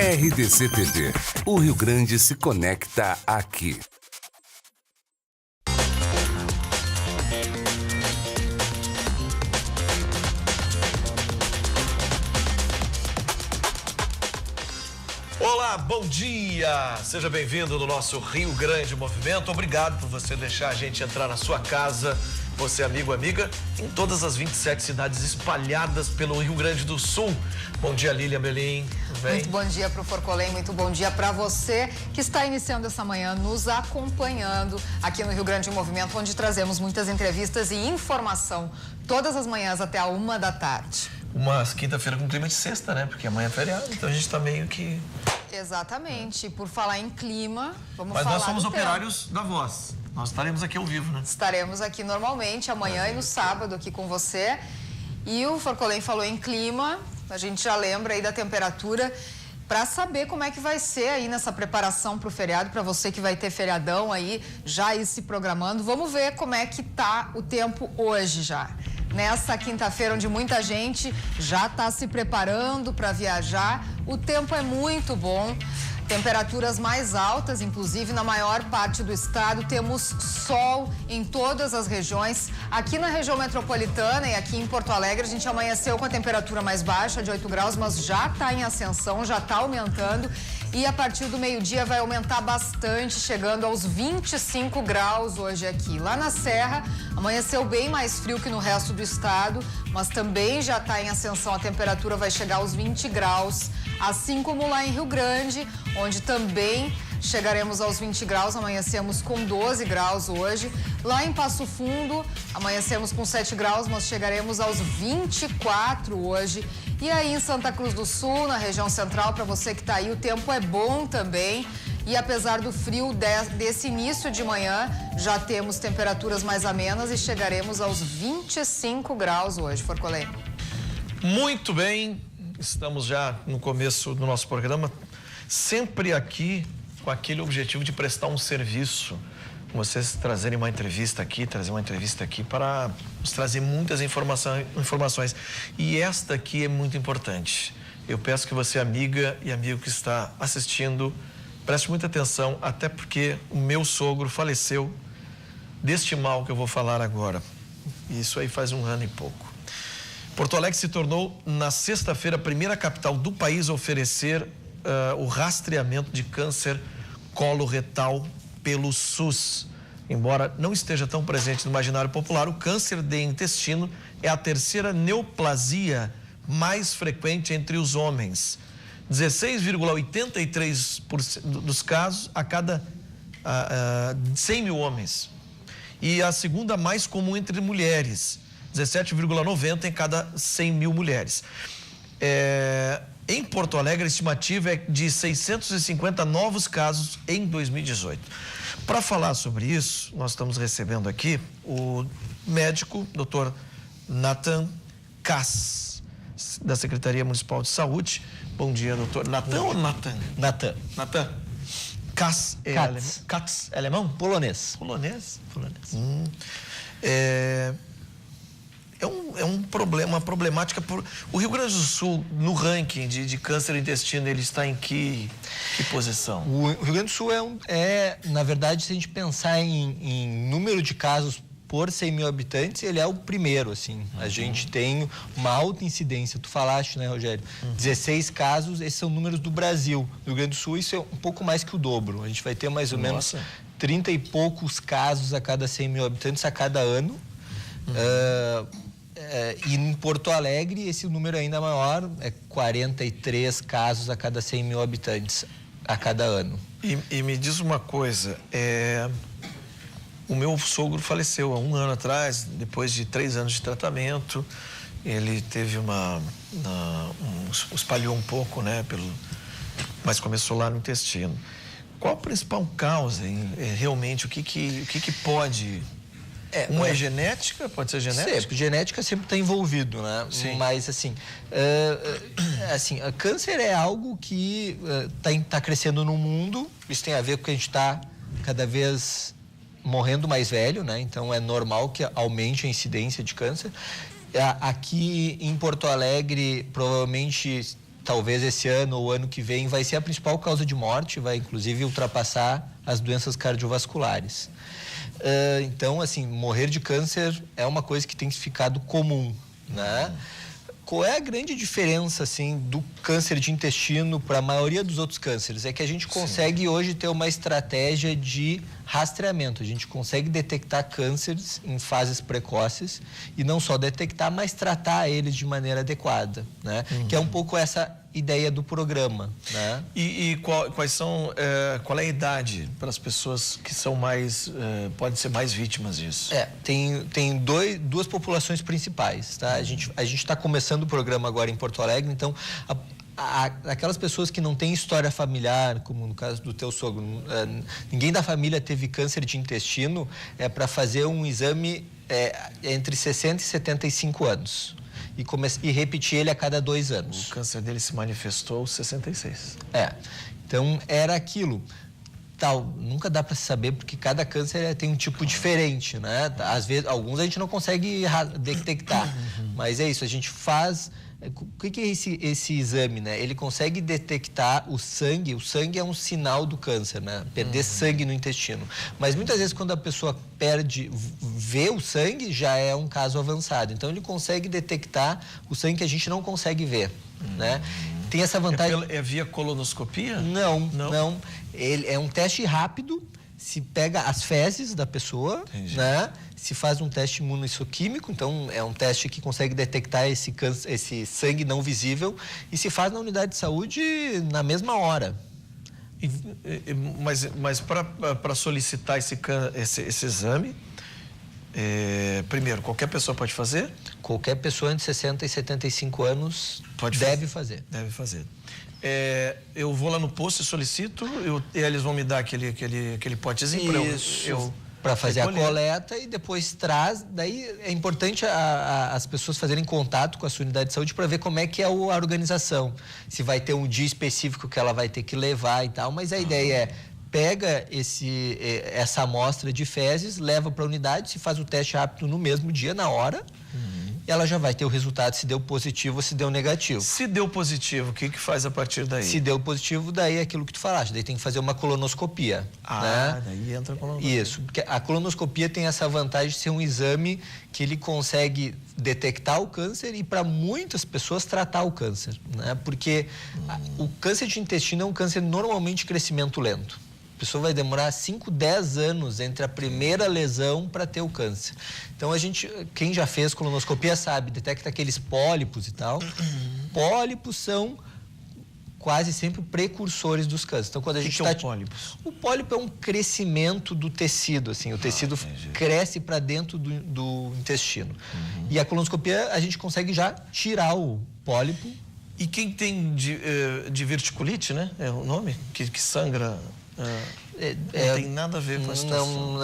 RDC TV. O Rio Grande se conecta aqui. Olá, bom dia! Seja bem-vindo no nosso Rio Grande Movimento. Obrigado por você deixar a gente entrar na sua casa, você amigo, amiga, em todas as 27 cidades espalhadas pelo Rio Grande do Sul. Bom dia, Lília Belim. Muito bom dia para o Forcolém, muito bom dia para você que está iniciando essa manhã nos acompanhando aqui no Rio Grande Movimento, onde trazemos muitas entrevistas e informação todas as manhãs até a 1h da tarde. Uma quinta-feira com clima de sexta, né? Porque amanhã é feriado, então a gente tá meio que... Exatamente. Por falar em clima, vamos Mas falar nós somos do operários da voz. Nós estaremos aqui ao vivo, né? Estaremos aqui normalmente, amanhã e no sábado aqui com você. E o Forcolém falou em clima, a gente já lembra aí da temperatura, para saber como é que vai ser aí nessa preparação para o feriado, para você que vai ter feriadão aí, já ir se programando. Vamos ver como é que tá o tempo hoje já. Nessa quinta-feira, onde muita gente já está se preparando para viajar, o tempo é muito bom. Temperaturas mais altas, inclusive na maior parte do estado. Temos sol em todas as regiões. Aqui na região metropolitana e aqui em Porto Alegre, a gente amanheceu com a temperatura mais baixa, de 8 graus, mas já está em ascensão, já está aumentando. E a partir do meio-dia vai aumentar bastante, chegando aos 25 graus hoje aqui. Lá na Serra, amanheceu bem mais frio que no resto do estado, mas também já está em ascensão, a temperatura vai chegar aos 20 graus. Assim como lá em Rio Grande, onde também chegaremos aos 20 graus, amanhecemos com 12 graus hoje. Lá em Passo Fundo, amanhecemos com 7 graus, mas chegaremos aos 24 hoje. E aí em Santa Cruz do Sul, na região central, para você que está aí, o tempo é bom também. E apesar do frio desse início de manhã, já temos temperaturas mais amenas e chegaremos aos 25 graus hoje, Forcolém. Muito bem, estamos já no começo do nosso programa, sempre aqui com aquele objetivo de prestar um serviço. Vocês trazerem uma entrevista aqui, trazer uma entrevista aqui para nos trazer muitas informações. E esta aqui é muito importante. Eu peço que você, amiga e amigo que está assistindo, preste muita atenção, até porque o meu sogro faleceu deste mal que eu vou falar agora. Isso aí faz 1 ano e pouco. Porto Alegre se tornou, na sexta-feira, a primeira capital do país a oferecer o rastreamento de câncer coloretal pelo SUS. Embora não esteja tão presente no imaginário popular, o câncer de intestino é a terceira neoplasia mais frequente entre os homens. 16,83% dos casos a cada 100 mil homens. E a segunda mais comum entre mulheres, 17,90 em cada 100 mil mulheres. Em Porto Alegre, a estimativa é de 650 novos casos em 2018. Para falar sobre isso, nós estamos recebendo aqui o médico, Dr. Nathan Kass, da Secretaria Municipal de Saúde. Bom dia, doutor. Nathan ou Nathan? Nathan. Nathan. Kass é alemão? Katz é alemão? Polonês. Polonês? Polonês. É um problema, uma problemática. O Rio Grande do Sul, no ranking de câncer do intestino, ele está em que posição? O Rio Grande do Sul na verdade, se a gente pensar em número de casos por 100 mil habitantes, ele é o primeiro, assim. A gente tem uma alta incidência. Tu falaste, né, Rogério? 16 casos, esses são números do Brasil. No Rio Grande do Sul, isso é um pouco mais que o dobro. A gente vai ter mais ou menos 30 e poucos casos a cada 100 mil habitantes a cada ano. E em Porto Alegre, esse número ainda é maior, é 43 casos a cada 100 mil habitantes a cada ano. E me diz uma coisa, o meu sogro faleceu há 1 ano atrás, depois de 3 anos de tratamento. Ele teve espalhou um pouco, né, mas começou lá no intestino. Qual a principal causa, realmente, o que pode... Uma é genética? Pode ser genética? Sempre, genética sempre está envolvido, né? Sim. Mas, assim, câncer é algo que tá crescendo no mundo. Isso tem a ver com que a gente está cada vez morrendo mais velho, né? Então, é normal que aumente a incidência de câncer. Aqui em Porto Alegre, provavelmente talvez esse ano ou ano que vem vai ser a principal causa de morte, vai inclusive ultrapassar as doenças cardiovasculares. Então, assim, morrer de câncer é uma coisa que tem ficado comum, né? Qual é a grande diferença, assim, do câncer de intestino para a maioria dos outros cânceres? É que a gente consegue hoje ter uma estratégia de rastreamento. A gente consegue detectar cânceres em fases precoces e não só detectar, mas tratar eles de maneira adequada, né? Que é um pouco essa ideia do programa, né? Qual é a idade para as pessoas que são mais, podem ser mais vítimas disso? Tem duas populações principais, tá? A gente está começando o programa agora em Porto Alegre, então aquelas pessoas que não têm história familiar, como no caso do teu sogro, ninguém da família teve câncer de intestino, é para fazer um exame entre 60 e 75 anos. E repetir ele a cada 2 anos. O câncer dele se manifestou aos 66. Então, era aquilo. Nunca dá para saber, porque cada câncer tem um tipo diferente, né? Às vezes, alguns a gente não consegue detectar, mas é isso, a gente faz... O que é esse exame, né? Ele consegue detectar o sangue é um sinal do câncer, né? Perder sangue no intestino. Mas muitas vezes quando a pessoa vê o sangue, já é um caso avançado. Então ele consegue detectar o sangue que a gente não consegue ver, né? Tem essa vantagem... É via colonoscopia? Não. Ele é um teste rápido, se pega as fezes da pessoa, né? Se faz um teste imunohistoquímico, então é um teste que consegue detectar esse sangue não visível e se faz na unidade de saúde na mesma hora. Mas para solicitar esse exame, primeiro, qualquer pessoa pode fazer? Qualquer pessoa entre 60 e 75 anos deve fazer. Deve fazer. Eu vou lá no posto e solicito, eles vão me dar aquele potezinho para fazer a coleta e depois traz. Daí é importante as pessoas fazerem contato com a sua unidade de saúde para ver como é que é a organização. Se vai ter um dia específico que ela vai ter que levar e tal, mas a ideia é pega essa amostra de fezes, leva para a unidade, se faz o teste rápido no mesmo dia, na hora, e ela já vai ter o resultado se deu positivo ou se deu negativo. Se deu positivo, o que faz a partir daí? Se deu positivo, daí é aquilo que tu falaste, daí tem que fazer uma colonoscopia. Né? Daí entra a colonoscopia. Isso, porque a colonoscopia tem essa vantagem de ser um exame que ele consegue detectar o câncer e para muitas pessoas tratar o câncer, né? Porque o câncer de intestino é um câncer normalmente de crescimento lento. A pessoa vai demorar 5, 10 anos entre a primeira lesão para ter o câncer. Então, quem já fez colonoscopia sabe, detecta aqueles pólipos e tal. Pólipos são quase sempre precursores dos cânceres. Então, quando a gente está... pólipos? O pólipo é um crescimento do tecido, assim. O tecido cresce para dentro do intestino. E a colonoscopia, a gente consegue já tirar o pólipo. E quem tem diverticulite, né? É o nome? Que sangra... não tem nada a ver com a situação.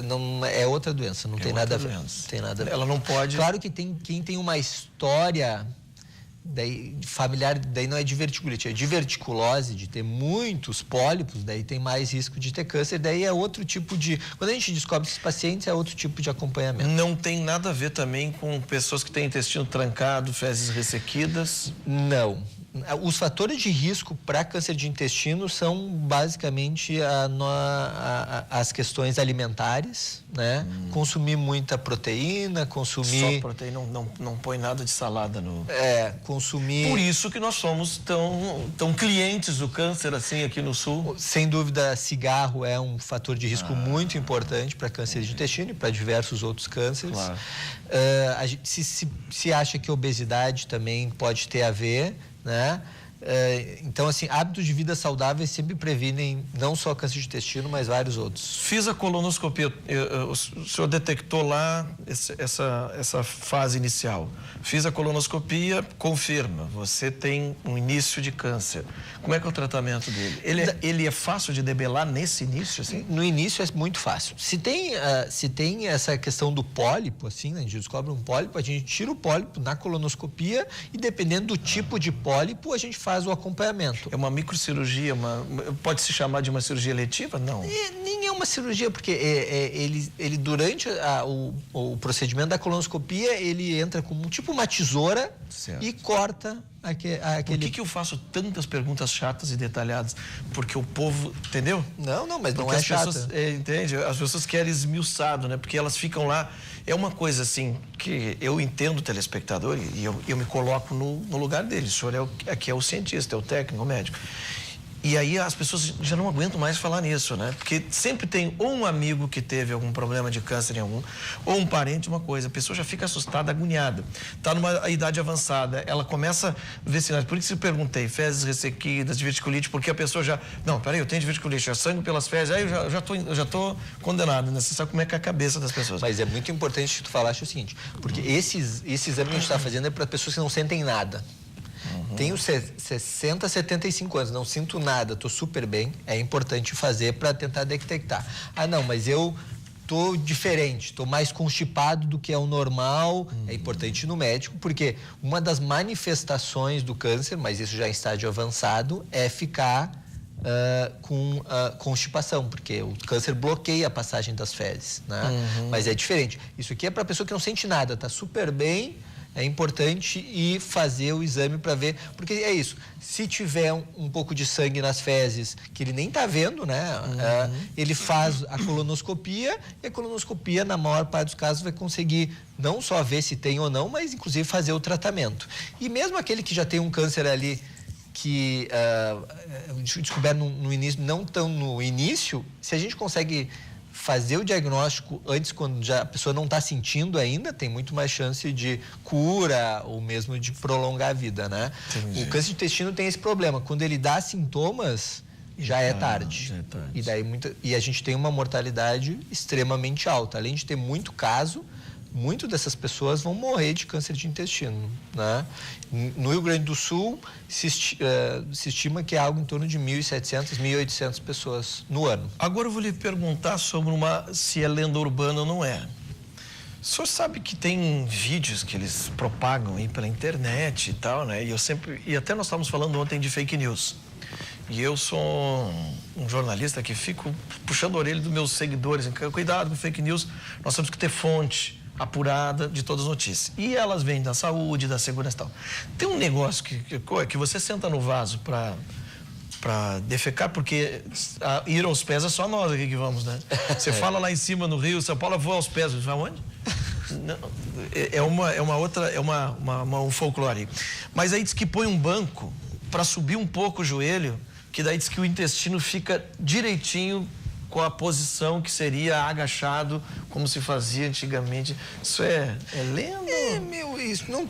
Não, é outra doença, não tem nada a ver. Ela não pode... Claro que quem tem uma história familiar, daí não é diverticulite, é diverticulose, de ter muitos pólipos, daí tem mais risco de ter câncer, daí é outro tipo de... Quando a gente descobre esses pacientes, é outro tipo de acompanhamento. Não tem nada a ver também com pessoas que têm intestino trancado, fezes ressequidas? Não. Os fatores de risco para câncer de intestino são basicamente as questões alimentares, né? Consumir muita proteína, consumir... Só proteína, não põe nada de salada no... consumir... Por isso que nós somos tão clientes do câncer assim aqui no Sul. Sem dúvida, cigarro é um fator de risco muito importante para câncer de intestino e para diversos outros cânceres. Claro. A gente se acha que obesidade também pode ter a ver, né? Então, assim, hábitos de vida saudáveis sempre previnem não só câncer de intestino, mas vários outros. Fiz a colonoscopia, o senhor detectou lá essa fase inicial. Fiz a colonoscopia, confirma, você tem um início de câncer. Como é que é o tratamento dele? Ele é fácil de debelar nesse início, assim? No início é muito fácil. Se tem essa questão do pólipo, assim, né? A gente descobre um pólipo, a gente tira o pólipo na colonoscopia e dependendo do tipo de pólipo, a gente faz o acompanhamento. É uma microcirurgia, pode se chamar de uma cirurgia eletiva? Não. Nem é uma cirurgia, porque ele durante o procedimento da colonoscopia, ele entra como tipo uma tesoura e corta aquele... Por que eu faço tantas perguntas chatas e detalhadas? Porque o povo, entendeu? Não, mas porque não é as chata. pessoas, entende? As pessoas querem esmiuçado, né? Porque elas ficam lá... É uma coisa assim, que eu entendo o telespectador e eu me coloco no lugar dele. O senhor aqui é o cientista, é o técnico, o médico. E aí as pessoas já não aguentam mais falar nisso, né? Porque sempre tem ou um amigo que teve algum problema de câncer em algum, ou um parente, uma coisa. A pessoa já fica assustada, agoniada. Está numa idade avançada, ela começa a ver sinais. Por isso eu perguntei, fezes ressequidas, diverticulite, porque a pessoa já... Não, peraí, eu tenho diverticulite, é sangue pelas fezes, aí eu já tô condenado, né? Você sabe como é que é a cabeça das pessoas. Mas é muito importante que tu falaste o seguinte, porque esse exame que a gente está fazendo é para pessoas que não sentem nada. Tenho 60, 75 anos, não sinto nada, estou super bem. É importante fazer para tentar detectar. Ah, não, mas eu estou diferente, estou mais constipado do que é o normal. É importante ir no médico, porque uma das manifestações do câncer, mas isso já em estágio avançado, é ficar com constipação, porque o câncer bloqueia a passagem das fezes, né? Mas é diferente. Isso aqui é para pessoa que não sente nada, está super bem. É importante ir fazer o exame para ver, porque é isso, se tiver um pouco de sangue nas fezes, que ele nem está vendo, né? Ele faz a colonoscopia, e a colonoscopia, na maior parte dos casos, vai conseguir não só ver se tem ou não, mas inclusive fazer o tratamento. E mesmo aquele que já tem um câncer ali, que descoberto no início, não tão no início, se a gente consegue fazer o diagnóstico antes, quando já a pessoa não está sentindo ainda, tem muito mais chance de cura ou mesmo de prolongar a vida, né? Entendi. O câncer de intestino tem esse problema. Quando ele dá sintomas, já é tarde. Já é tarde. E daí a gente tem uma mortalidade extremamente alta. Além de ter muito caso, muitas dessas pessoas vão morrer de câncer de intestino, né? No Rio Grande do Sul, se estima que é algo em torno de 1.700, 1.800 pessoas no ano. Agora eu vou lhe perguntar sobre se é lenda urbana ou não é. O senhor sabe que tem vídeos que eles propagam aí pela internet e tal, né? E até nós estávamos falando ontem de fake news. E eu sou um jornalista que fico puxando a orelha dos meus seguidores. Cuidado com fake news, nós temos que ter fonte apurada de todas as notícias. E elas vêm da saúde, da segurança e tal. Tem um negócio que você senta no vaso para defecar, porque ir aos pés é só nós aqui que vamos, né? Você fala lá em cima no Rio, São Paulo, vou aos pés. Você vai onde? Não, um folclore. Mas aí diz que põe um banco para subir um pouco o joelho, que daí diz que o intestino fica direitinho com a posição que seria agachado, como se fazia antigamente. Isso é lenda? Isso não...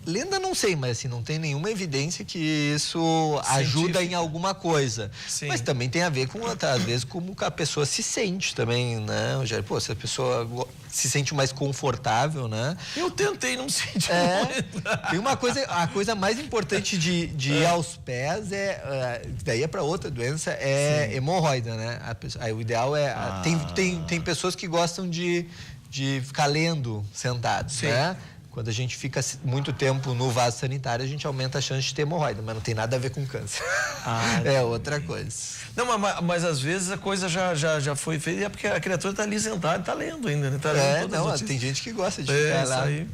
lenda não sei, mas assim, não tem nenhuma evidência que isso ajuda em alguma coisa. Sim. Mas também tem a ver com, às vezes, como a pessoa se sente também, né, Rogério? Pô, se a pessoa se sente mais confortável, né? Eu tentei não sentir muito. Tem uma coisa, a coisa mais importante de ir aos pés daí é para outra doença, hemorroida, né? O ideal é... Tem pessoas que gostam de ficar lendo sentados, né? Quando a gente fica muito tempo no vaso sanitário, a gente aumenta a chance de ter hemorroida, mas não tem nada a ver com câncer. É outra coisa. Não, mas às vezes a coisa já foi feita, é porque a criatura está ali sentada, está lendo ainda, né? Tá lendo tem gente que gosta de ficar lá. Aí.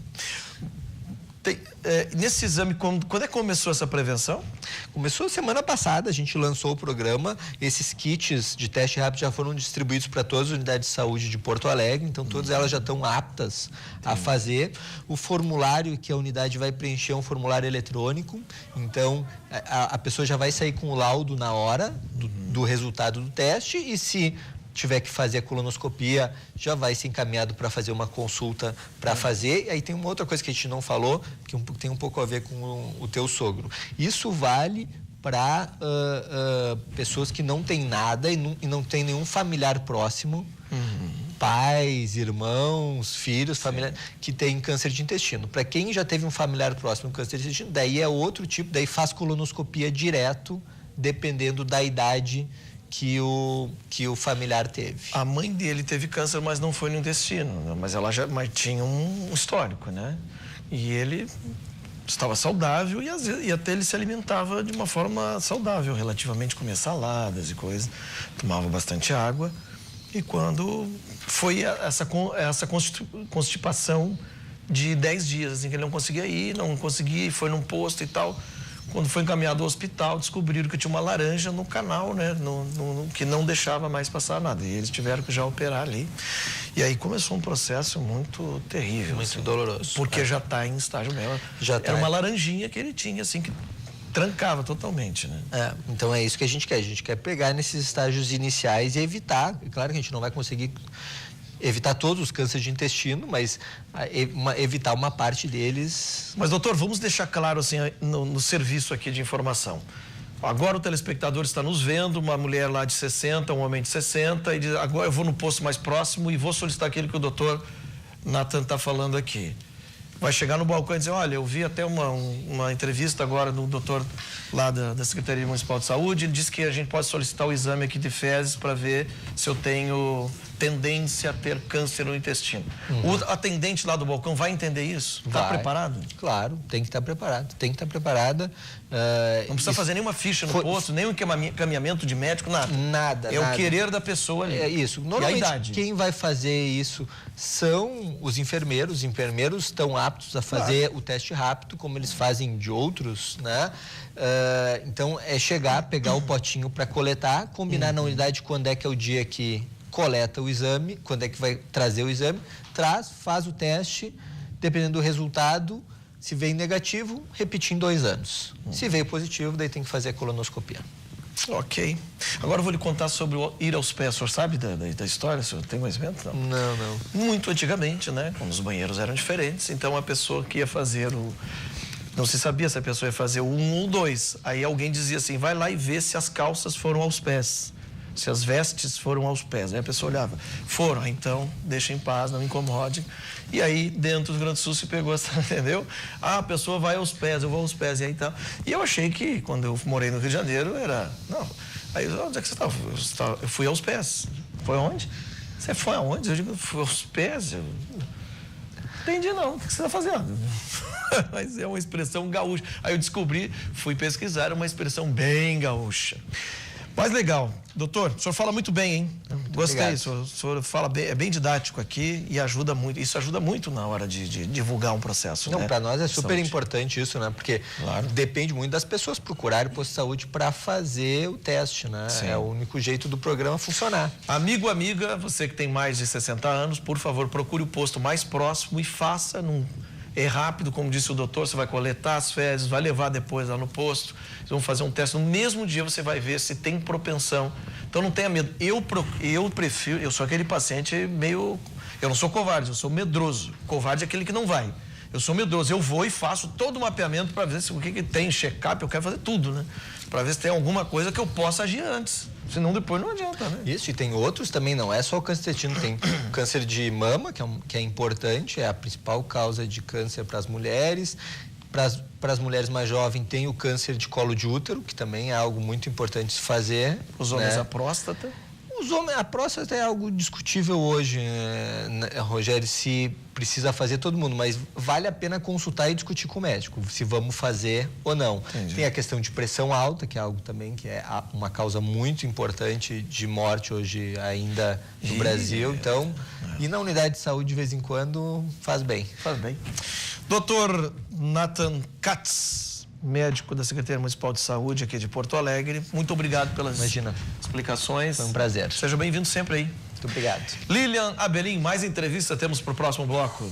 Nesse exame, quando é que começou essa prevenção? Começou semana passada, a gente lançou o programa. Esses kits de teste rápido já foram distribuídos para todas as unidades de saúde de Porto Alegre, então todas elas já estão aptas a fazer. O formulário que a unidade vai preencher é um formulário eletrônico, então a pessoa já vai sair com o laudo na hora do resultado do teste, e se tiver que fazer a colonoscopia, já vai ser encaminhado para fazer uma consulta para fazer. E aí tem uma outra coisa que a gente não falou, que tem um pouco a ver com o teu sogro. Isso vale para pessoas que não têm nada e não tem nenhum familiar próximo, pais, irmãos, filhos, familiares, que tem câncer de intestino. Para quem já teve um familiar próximo com câncer de intestino, daí é outro tipo, daí faz colonoscopia direto, dependendo da idade que o familiar teve. A mãe dele teve câncer, mas não foi no intestino, mas ela já tinha um histórico, né? E ele estava saudável e até ele se alimentava de uma forma saudável, relativamente, comia saladas e coisas, tomava bastante água. E quando foi essa constipação de 10 dias, assim, que ele não conseguia ir, foi num posto e tal. Quando foi encaminhado ao hospital, descobriram que tinha uma laranja no canal, né? Que não deixava mais passar nada. E eles tiveram que já operar ali. E aí começou um processo muito terrível. Muito doloroso. Porque já está em estágio mesmo. Era uma laranjinha que ele tinha, assim, que trancava totalmente, né? Então é isso que a gente quer. A gente quer pegar nesses estágios iniciais e evitar. Claro que a gente não vai conseguir evitar todos os cânceres de intestino, mas evitar uma parte deles. Mas, doutor, vamos deixar claro assim no serviço aqui de informação. Agora o telespectador está nos vendo, uma mulher lá de 60, um homem de 60, e diz, agora eu vou no posto mais próximo e vou solicitar aquilo que o doutor Nathan está falando aqui. Vai chegar no balcão e dizer, olha, eu vi até uma entrevista agora do doutor lá da Secretaria Municipal de Saúde, ele disse que a gente pode solicitar o exame aqui de fezes para ver se eu tenho tendência a ter câncer no intestino. O atendente lá do balcão vai entender isso? Está preparado? Claro, tem que estar preparado. Tem que estar preparada. Não precisa fazer nenhuma ficha no posto, nem um encaminhamento de médico, nada. Nada. O querer da pessoa ali. É isso. Normalmente, quem vai fazer isso são os enfermeiros. Os enfermeiros estão aptos a fazer o teste rápido, como eles fazem de outros, né? Então, é chegar, pegar o potinho para coletar, combinar na unidade quando é que é o dia que coleta o exame, quando é que vai trazer o exame, faz o teste, dependendo do resultado, se veio negativo, repetir em 2 anos. Se veio positivo, daí tem que fazer a colonoscopia. Ok. Agora eu vou lhe contar sobre ir aos pés. O senhor sabe da história? O senhor tem conhecimento? Não. Não. Muito antigamente, né? Quando os banheiros eram diferentes, então a pessoa que ia fazer não se sabia se a pessoa ia fazer o 1 ou 2. Aí alguém dizia assim, vai lá e vê se as calças foram aos pés. Se as vestes foram aos pés. Aí a pessoa olhava, foram, então deixa em paz, não me incomode. E aí, dentro do Rio Grande do Sul, se pegou essa, entendeu? A pessoa vai aos pés, eu vou aos pés, e aí tal. E eu achei que, quando eu morei no Rio de Janeiro, não. Aí, onde é que você estava? Eu fui aos pés. Foi aonde? Você foi aonde? Eu digo, fui aos pés. Eu... Entendi não, o que você está fazendo? Mas é uma expressão gaúcha. Aí eu descobri, fui pesquisar, é uma expressão bem gaúcha. Mas legal. Doutor, o senhor fala muito bem, hein? Gostei. O senhor fala bem, é bem didático aqui e ajuda muito. Isso ajuda muito na hora de divulgar um processo. Não, né? para nós é super importante isso, né? Porque depende muito das pessoas procurarem o posto de saúde para fazer o teste, né? Sim. É o único jeito do programa funcionar. Amigo, amiga, você que tem mais de 60 anos, por favor, procure o posto mais próximo e faça É rápido, como disse o doutor, você vai coletar as fezes, vai levar depois lá no posto, vocês vão fazer um teste. No mesmo dia você vai ver se tem propensão. Então não tenha medo. Eu prefiro, eu sou aquele paciente meio... Eu não sou covarde, eu sou medroso. Covarde é aquele que não vai. Eu sou medroso, eu vou e faço todo o mapeamento para ver se o que tem, check-up, eu quero fazer tudo, né? Para ver se tem alguma coisa que eu possa agir antes. Senão depois não adianta, né? Isso, e tem outros também, não é só o câncer de intestino, tem câncer de mama, que é importante, é a principal causa de câncer para as mulheres. Para as mulheres mais jovens tem o câncer de colo de útero, que também é algo muito importante se fazer. Os homens, a próstata? Os homens, a próstata é algo discutível hoje, Rogério, se precisa fazer todo mundo, mas vale a pena consultar e discutir com o médico, se vamos fazer ou não. Entendi. Tem a questão de pressão alta, que é algo também que é uma causa muito importante de morte hoje ainda no Brasil. Então, ir na unidade de saúde de vez em quando faz bem. Faz bem. Doutor Nathan Katz, médico da Secretaria Municipal de Saúde aqui de Porto Alegre. Muito obrigado pelas explicações. Foi um prazer. Seja bem-vindo sempre aí. Muito obrigado. Lilian Abelim, mais entrevista temos para o próximo bloco.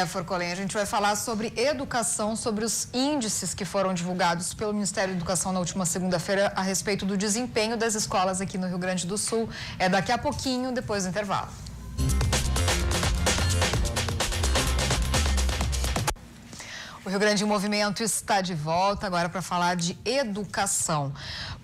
Forcolen, a gente vai falar sobre educação, sobre os índices que foram divulgados pelo Ministério da Educação na última segunda-feira a respeito do desempenho das escolas aqui no Rio Grande do Sul. É daqui a pouquinho, depois do intervalo. O Rio Grande em Movimento está de volta agora para falar de educação,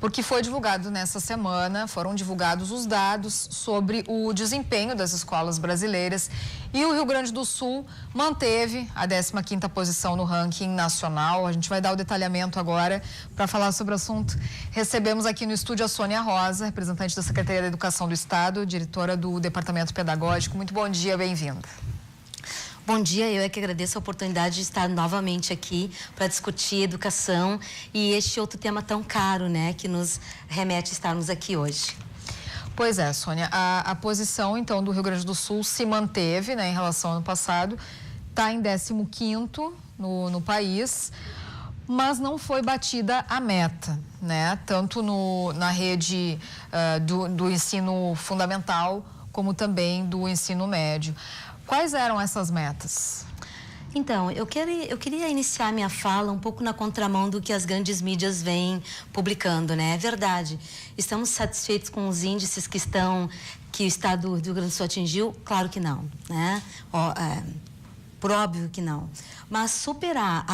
porque foi divulgado nessa semana, foram divulgados os dados sobre o desempenho das escolas brasileiras e o Rio Grande do Sul manteve a 15ª posição no ranking nacional. A gente vai dar o detalhamento agora para falar sobre o assunto. Recebemos aqui no estúdio a Sônia Rosa, representante da Secretaria da Educação do Estado, diretora do Departamento Pedagógico. Muito bom dia, bem-vinda. Bom dia, eu é que agradeço a oportunidade de estar novamente aqui para discutir educação e este outro tema tão caro, né, que nos remete a estarmos aqui hoje. Pois é, Sônia, a posição, então, do Rio Grande do Sul se manteve, né, em relação ao ano passado, está em 15º no país, mas não foi batida a meta, né, tanto na rede do ensino fundamental, como também do ensino médio. Quais eram essas metas? Então, eu queria iniciar minha fala um pouco na contramão do que as grandes mídias vêm publicando, né? É verdade. Estamos satisfeitos com os índices que o Estado do Rio Grande do Sul atingiu? Claro que não, né? Por óbvio que não. Mas superar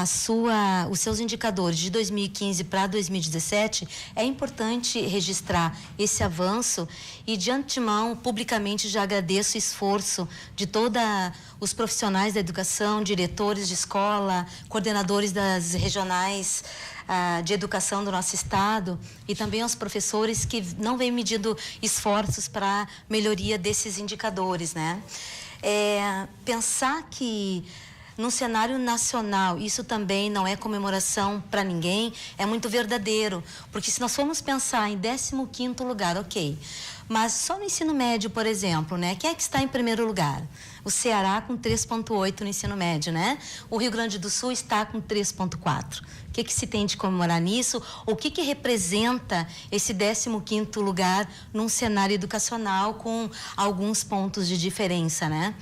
os seus indicadores de 2015 para 2017, é importante registrar esse avanço e, de antemão, publicamente já agradeço o esforço de todos os profissionais da educação, diretores de escola, coordenadores das regionais de educação do nosso estado e também aos professores que não vêm medindo esforços para a melhoria desses indicadores, né? Pensar que no cenário nacional isso também não é comemoração para ninguém, é muito verdadeiro, porque se nós formos pensar em 15º lugar, ok, mas só no ensino médio, por exemplo, né? Quem é que está em primeiro lugar? O Ceará com 3,8 no ensino médio, né? O Rio Grande do Sul está com 3,4. O que se tem de comemorar nisso? O que representa esse 15º lugar num cenário educacional com alguns pontos de diferença, né?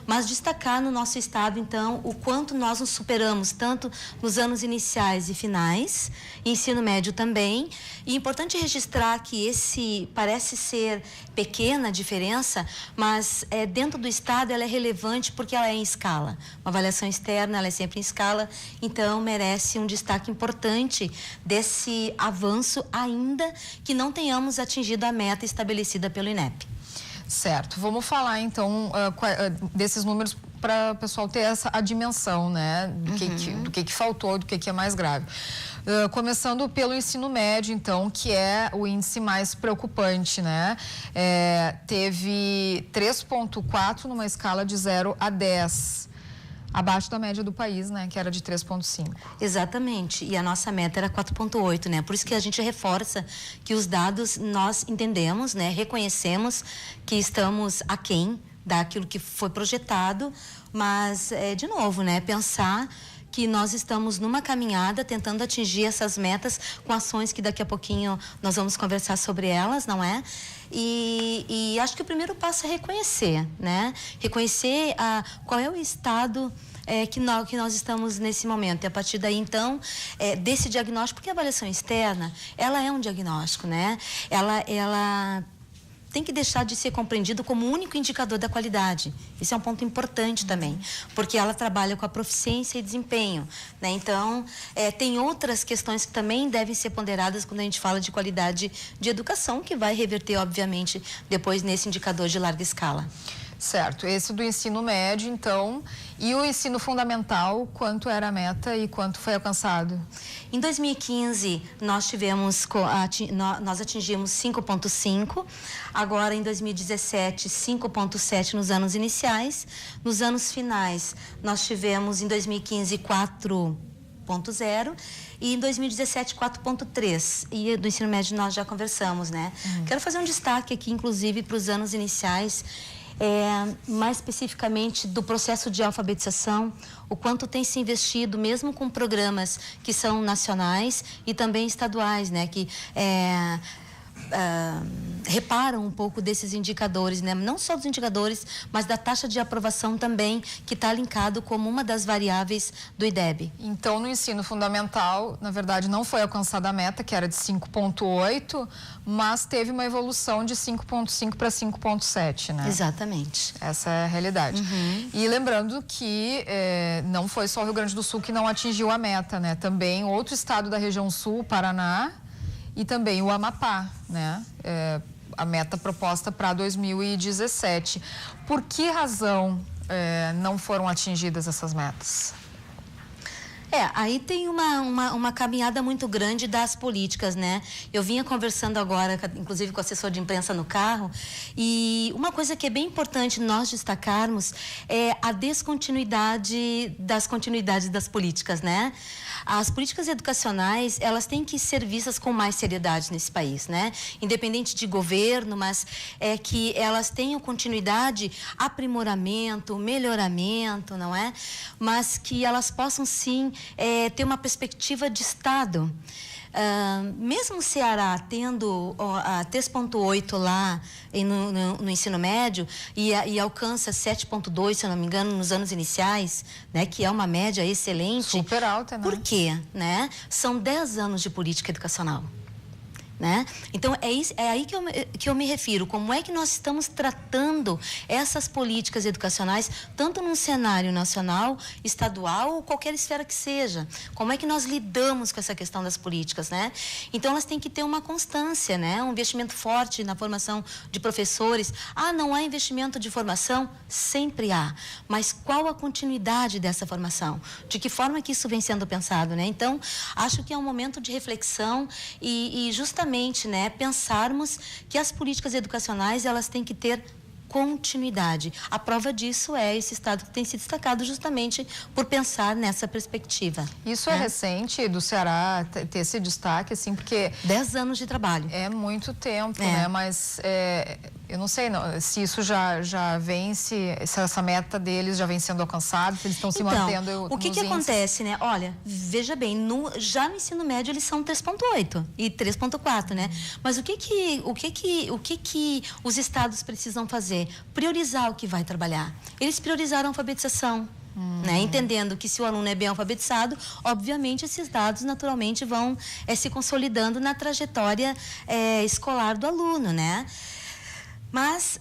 Mas destacar no nosso estado, então, o quanto nós nos superamos, tanto nos anos iniciais e finais, ensino médio também. E é importante registrar que esse parece ser pequena diferença, mas dentro do estado ela é relevante porque ela é em escala. Uma avaliação externa, ela é sempre em escala, então merece um destaque importante desse avanço, ainda que não tenhamos atingido a meta estabelecida pelo INEP. Certo. Vamos falar, então, desses números para o pessoal ter a dimensão, né, do que faltou, do que é mais grave. Começando pelo ensino médio, então, que é o índice mais preocupante, né? Teve 3,4 numa escala de 0 a 10. Abaixo da média do país, né? Que era de 3,5. Exatamente. E a nossa meta era 4,8, né? Por isso que a gente reforça que os dados nós entendemos, né? Reconhecemos que estamos aquém daquilo que foi projetado, mas, de novo, né? Pensar que nós estamos numa caminhada tentando atingir essas metas com ações que daqui a pouquinho nós vamos conversar sobre elas, não é? E acho que o primeiro passo é reconhecer, né? Reconhecer qual é o estado que nós estamos nesse momento. E a partir daí, então, desse diagnóstico, porque a avaliação externa, ela é um diagnóstico, né? Ela tem que deixar de ser compreendido como o único indicador da qualidade. Isso é um ponto importante também, porque ela trabalha com a proficiência e desempenho, né? Então, tem outras questões que também devem ser ponderadas quando a gente fala de qualidade de educação, que vai reverter, obviamente, depois nesse indicador de larga escala. Certo. Esse do ensino médio, então, e o ensino fundamental, quanto era a meta e quanto foi alcançado? Em 2015, nós atingimos 5,5, agora em 2017, 5,7 nos anos iniciais. Nos anos finais, nós tivemos em 2015 4,0 e em 2017 4,3. E do ensino médio nós já conversamos, né? Quero fazer um destaque aqui, inclusive, para os anos iniciais, mais especificamente do processo de alfabetização, o quanto tem se investido, mesmo com programas que são nacionais e também estaduais, né, que reparam um pouco desses indicadores, né? Não só dos indicadores, mas da taxa de aprovação também, que está linkado como uma das variáveis do IDEB. Então, no ensino fundamental, na verdade, não foi alcançada a meta, que era de 5,8, mas teve uma evolução de 5,5 para 5,7, né? Exatamente. Essa é a realidade. E lembrando que não foi só o Rio Grande do Sul que não atingiu a meta, né? Também outro estado da região sul, Paraná, e também o Amapá, né? A meta proposta para 2017. Por que razão não foram atingidas essas metas? Aí tem uma caminhada muito grande das políticas, né? Eu vinha conversando agora, inclusive com o assessor de imprensa no carro, e uma coisa que é bem importante nós destacarmos é a descontinuidade das continuidades das políticas, né? As políticas educacionais, elas têm que ser vistas com mais seriedade nesse país, né? Independente de governo, mas é que elas tenham continuidade, aprimoramento, melhoramento, não é? Mas que elas possam, sim, ter uma perspectiva de Estado. Mesmo o Ceará tendo a 3,8 lá no ensino médio e alcança 7,2, se eu não me engano, nos anos iniciais, né, que é uma média excelente. Super alta, né? Por quê? Né? São 10 anos de política educacional. Né? Então, é aí que eu me refiro. Como é que nós estamos tratando essas políticas educacionais, tanto num cenário nacional, estadual ou qualquer esfera que seja? Como é que nós lidamos com essa questão das políticas, né? Então, elas têm que ter uma constância, né? Um investimento forte na formação de professores. Não há investimento de formação? Sempre há. Mas qual a continuidade dessa formação? De que forma que isso vem sendo pensado, né? Então, acho que é um momento de reflexão e justamente, né, pensarmos que as políticas educacionais, elas têm que ter continuidade. A prova disso é esse estado que tem se destacado justamente por pensar nessa perspectiva. Isso é recente do Ceará ter esse destaque, assim, porque 10 anos de trabalho. É muito tempo, né? Mas eu não sei se isso já vem, se essa meta deles já vem sendo alcançada, se eles estão se mantendo. O que acontece, né? Olha, veja bem, já no ensino médio eles são 3,8 e 3,4, né? Mas o que os estados precisam fazer? Priorizar o que vai trabalhar. Eles priorizaram a alfabetização. Né? Entendendo que se o aluno é bem alfabetizado, obviamente esses dados naturalmente vão se consolidando na trajetória escolar do aluno, né? Mas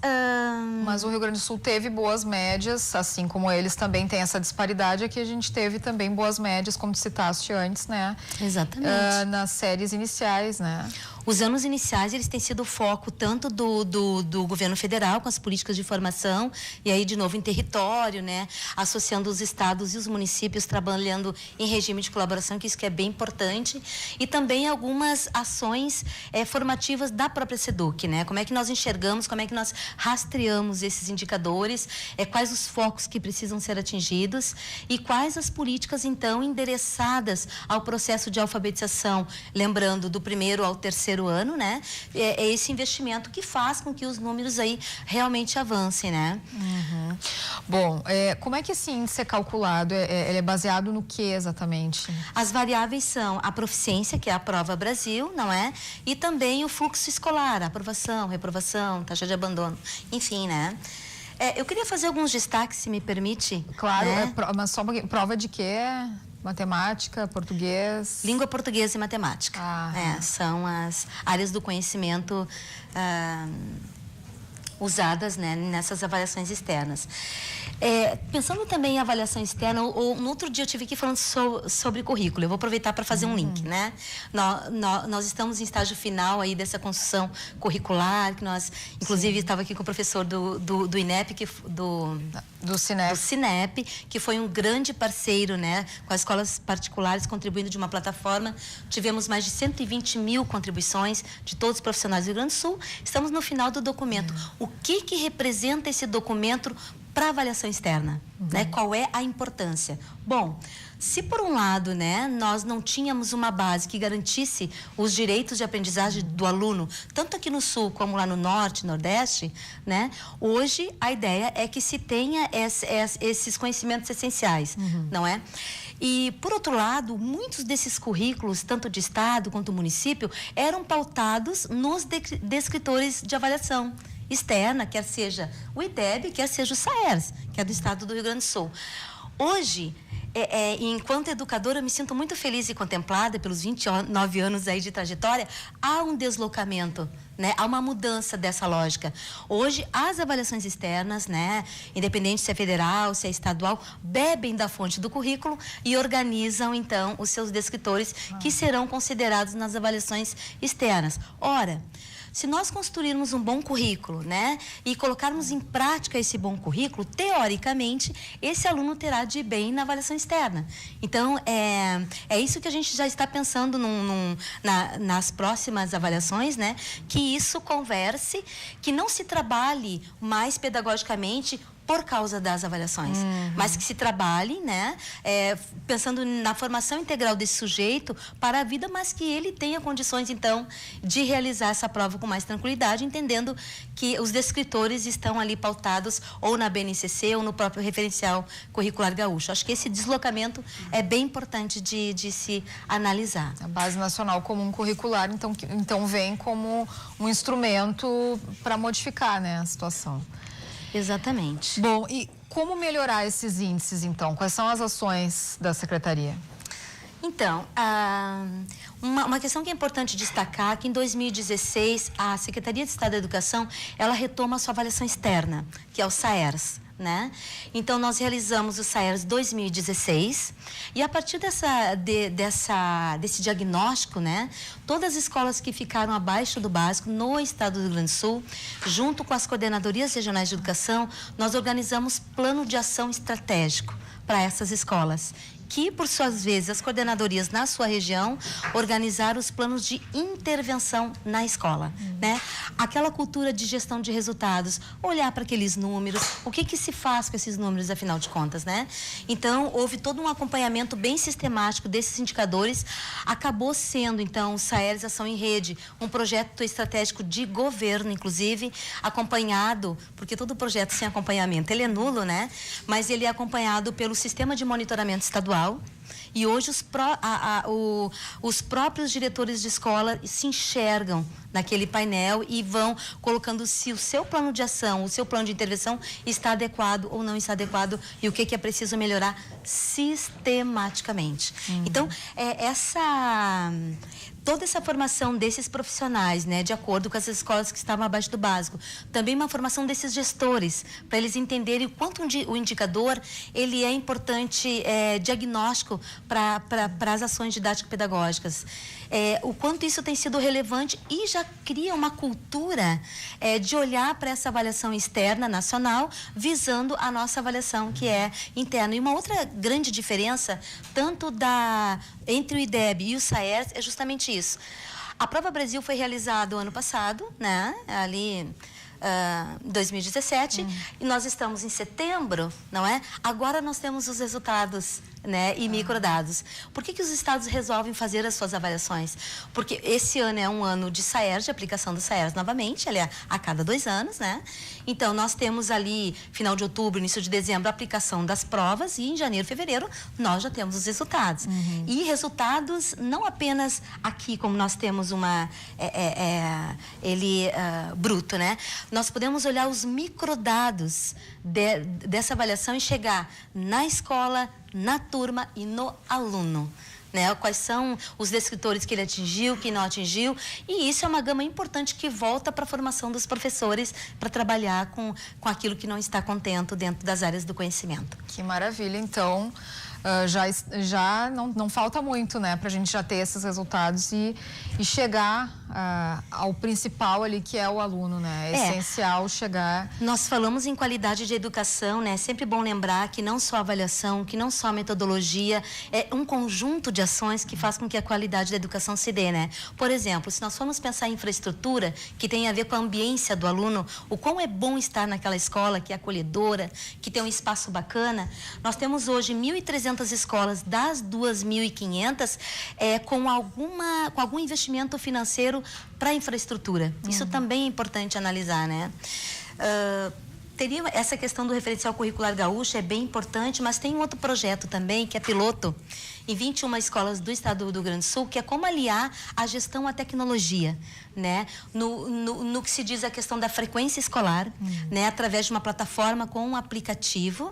o Rio Grande do Sul teve boas médias, assim como eles também têm essa disparidade, aqui a gente teve também boas médias, como tu citaste antes, né? Exatamente. Nas séries iniciais, né? Os anos iniciais, eles têm sido o foco tanto do governo federal com as políticas de formação e aí, de novo, em território, né? Associando os estados e os municípios trabalhando em regime de colaboração, que isso que é bem importante. E também algumas ações formativas da própria SEDUC, né? Como é que nós enxergamos, como é que nós rastreamos esses indicadores, quais os focos que precisam ser atingidos e quais as políticas, então, endereçadas ao processo de alfabetização, lembrando do primeiro ao terceiro ano, né? É esse investimento que faz com que os números aí realmente avancem, né? Uhum. Bom, como é que esse índice é calculado? Ele é baseado no que exatamente? As variáveis são a proficiência, que é a prova Brasil, não é? E também o fluxo escolar, aprovação, reprovação, taxa de abandono, enfim, né? Eu queria fazer alguns destaques, se me permite. Claro, né? Mas só prova de quê? Matemática, português? Língua portuguesa e matemática. São as áreas do conhecimento usadas, né, nessas avaliações externas. Pensando também em avaliação externa, no outro dia eu tive aqui falando sobre currículo. Eu vou aproveitar para fazer um link, né? Nós estamos em estágio final aí dessa construção curricular, que nós, inclusive, estava aqui com o professor do INEP, do Cinep, que foi um grande parceiro, né, com as escolas particulares, contribuindo de uma plataforma. Tivemos mais de 120 mil contribuições de todos os profissionais do Rio Grande do Sul. Estamos no final do documento. O que representa esse documento para avaliação externa, né? Qual é a importância? Bom, se por um lado, né, nós não tínhamos uma base que garantisse os direitos de aprendizagem do aluno, tanto aqui no Sul como lá no Norte, Nordeste, né? Hoje a ideia é que se tenha esses conhecimentos essenciais, não é? E, por outro lado, muitos desses currículos, tanto de Estado quanto município, eram pautados nos descritores de avaliação externa, quer seja o IDEB, quer seja o SAERS, que é do Estado do Rio Grande do Sul. Hoje, enquanto educadora, eu me sinto muito feliz e contemplada pelos 29 anos aí de trajetória. Há um deslocamento né? Há uma mudança dessa lógica. Hoje, as avaliações externas, né, independente se é federal, se é estadual, bebem da fonte do currículo e organizam, então, os seus descritores que serão considerados nas avaliações externas. Ora, se nós construirmos um bom currículo, né, e colocarmos em prática esse bom currículo, teoricamente, esse aluno terá de ir bem na avaliação externa. Então, é isso que a gente já está pensando nas próximas avaliações, né, que isso converse, que não se trabalhe mais pedagogicamente por causa das avaliações, mas que se trabalhe, né, pensando na formação integral desse sujeito para a vida, mas que ele tenha condições, então, de realizar essa prova com mais tranquilidade, entendendo que os descritores estão ali pautados ou na BNCC ou no próprio referencial curricular gaúcho. Acho que esse deslocamento é bem importante de se analisar. A Base Nacional Comum Curricular, então vem como um instrumento para modificar, né, a situação. Exatamente. Bom, e como melhorar esses índices, então? Quais são as ações da Secretaria? Então, uma questão que é importante destacar é que em 2016, a Secretaria de Estado da Educação, ela retoma a sua avaliação externa, que é o SAERS, né? Então, nós realizamos o SAERS 2016 e a partir desse diagnóstico, né, todas as escolas que ficaram abaixo do básico no estado do Rio Grande do Sul, junto com as coordenadorias regionais de educação, nós organizamos plano de ação estratégico para essas escolas, que, por suas vezes, as coordenadorias na sua região organizaram os planos de intervenção na escola, né? Aquela cultura de gestão de resultados, olhar para aqueles números, o que se faz com esses números, afinal de contas, né? Então, houve todo um acompanhamento bem sistemático desses indicadores, acabou sendo, então, o SAERS Ação em Rede, um projeto estratégico de governo, inclusive, acompanhado, porque todo projeto sem acompanhamento, ele é nulo, né? Mas ele é acompanhado pelo Sistema de Monitoramento Estadual. E hoje os próprios diretores de escola se enxergam naquele painel e vão colocando se o seu plano de ação, o seu plano de intervenção está adequado ou não está adequado e o que é preciso melhorar sistematicamente. Então, toda essa formação desses profissionais, né, de acordo com as escolas que estavam abaixo do básico, também uma formação desses gestores, para eles entenderem o quanto o indicador ele é importante, diagnóstico para as ações didático-pedagógicas. O quanto isso tem sido relevante e já cria uma cultura de olhar para essa avaliação externa nacional, visando a nossa avaliação que é interna. E uma outra grande diferença, tanto entre o IDEB e o SAERS, é justamente isso. A Prova Brasil foi realizada o ano passado, né? Ali em 2017, e nós estamos em setembro, não é? Agora nós temos os resultados, né, e microdados. Por que os estados resolvem fazer as suas avaliações? Porque esse ano é um ano de SAERS, de aplicação do SAERS novamente, ele é a cada 2 anos, né? Então, nós temos ali, final de outubro, início de dezembro, a aplicação das provas e em janeiro, fevereiro, nós já temos os resultados. E resultados não apenas aqui, como nós temos bruto, né? Nós podemos olhar os microdados dessa avaliação e chegar na escola, na turma e no aluno, né? Quais são os descritores que ele atingiu, que não atingiu, e isso é uma gama importante que volta para a formação dos professores para trabalhar com aquilo que não está contento dentro das áreas do conhecimento. Que maravilha, então já não falta muito, né, para a gente já ter esses resultados e chegar ao principal ali, que é o aluno, né? É essencial chegar... Nós falamos em qualidade de educação, né? É sempre bom lembrar que não só a avaliação, que não só a metodologia, é um conjunto de ações que faz com que a qualidade da educação se dê, né? Por exemplo, se nós formos pensar em infraestrutura, que tem a ver com a ambiência do aluno, o quão é bom estar naquela escola que é acolhedora, que tem um espaço bacana, nós temos hoje 1.300 escolas das 2.500 com algum investimento financeiro para infraestrutura. Isso também é importante analisar, né? Teria essa questão do referencial curricular gaúcho, é bem importante, mas tem um outro projeto também, que é piloto, em 21 escolas do estado do Rio Grande do Sul, que é como aliar a gestão à tecnologia, né? No que se diz a questão da frequência escolar, né? Através de uma plataforma com um aplicativo,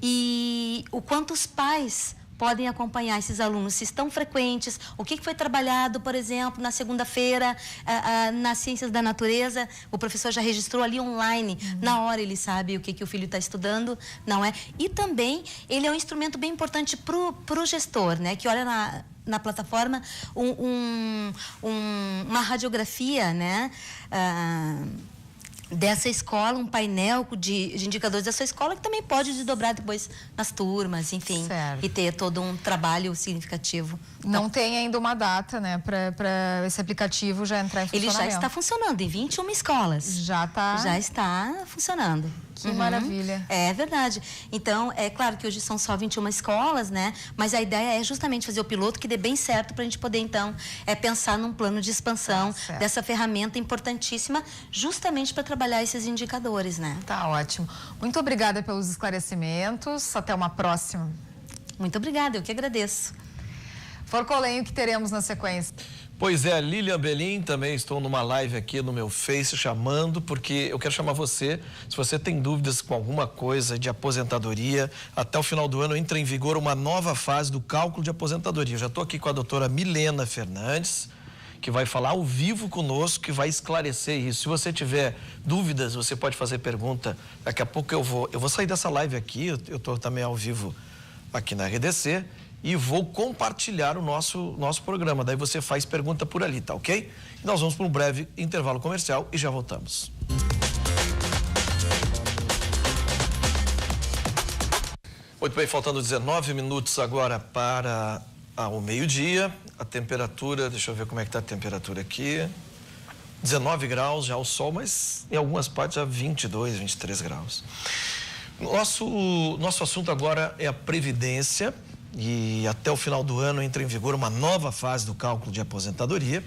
e o quanto os pais podem acompanhar esses alunos, se estão frequentes, o que foi trabalhado, por exemplo, na segunda-feira, nas ciências da natureza, o professor já registrou ali online, na hora ele sabe o que o filho está estudando, não é? E também, ele é um instrumento bem importante para o gestor, né? Que olha na plataforma uma radiografia, né? Dessa escola, um painel de indicadores dessa escola que também pode desdobrar depois nas turmas, enfim, certo. E ter todo um trabalho significativo. Não tem ainda uma data, né, para esse aplicativo já entrar em funcionamento. Ele já está funcionando em 21 escolas. Já está funcionando. Que maravilha. É verdade. Então, é claro que hoje são só 21 escolas, né? Mas a ideia é justamente fazer o piloto que dê bem certo para a gente poder, então, pensar num plano de expansão dessa ferramenta importantíssima, justamente para trabalhar esses indicadores, né? Tá ótimo. Muito obrigada pelos esclarecimentos. Até uma próxima. Muito obrigada, eu que agradeço. Forcolenho, que teremos na sequência? Pois é, Lilian Belim, também estou numa live aqui no meu Face chamando, porque eu quero chamar você, se você tem dúvidas com alguma coisa de aposentadoria, até o final do ano entra em vigor uma nova fase do cálculo de aposentadoria. Eu já estou aqui com a doutora Milena Fernandes, que vai falar ao vivo conosco, que vai esclarecer isso. Se você tiver dúvidas, você pode fazer pergunta. Daqui a pouco eu vou sair dessa live aqui, eu estou também ao vivo aqui na RDC, e vou compartilhar o nosso programa. Daí você faz pergunta por ali, tá ok? E nós vamos para um breve intervalo comercial e já voltamos. Muito bem, faltando 19 minutos agora para o meio-dia. A temperatura, deixa eu ver como é que está a temperatura aqui. 19 graus já o sol, mas em algumas partes já 22, 23 graus. Nosso assunto agora é a Previdência. E até o final do ano entra em vigor uma nova fase do cálculo de aposentadoria.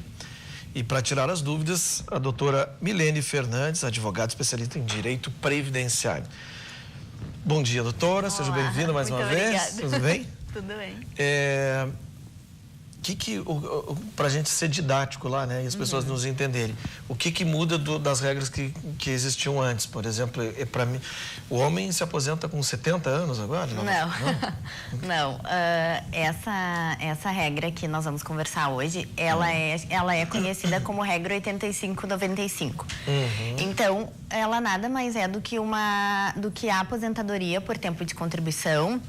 E para tirar as dúvidas, a doutora Milene Fernandes, advogada especialista em direito previdenciário. Bom dia, doutora. Olá, seja bem-vinda mais uma vez. Tudo bem? Tudo bem. Para a gente ser didático lá, né, e as pessoas nos entenderem, o que muda das regras que existiam antes? Por exemplo, para mim, o homem se aposenta com 70 anos agora? Não. Essa regra que nós vamos conversar hoje, ela é conhecida como regra 85-95. Então, ela nada mais é do que a aposentadoria por tempo de contribuição.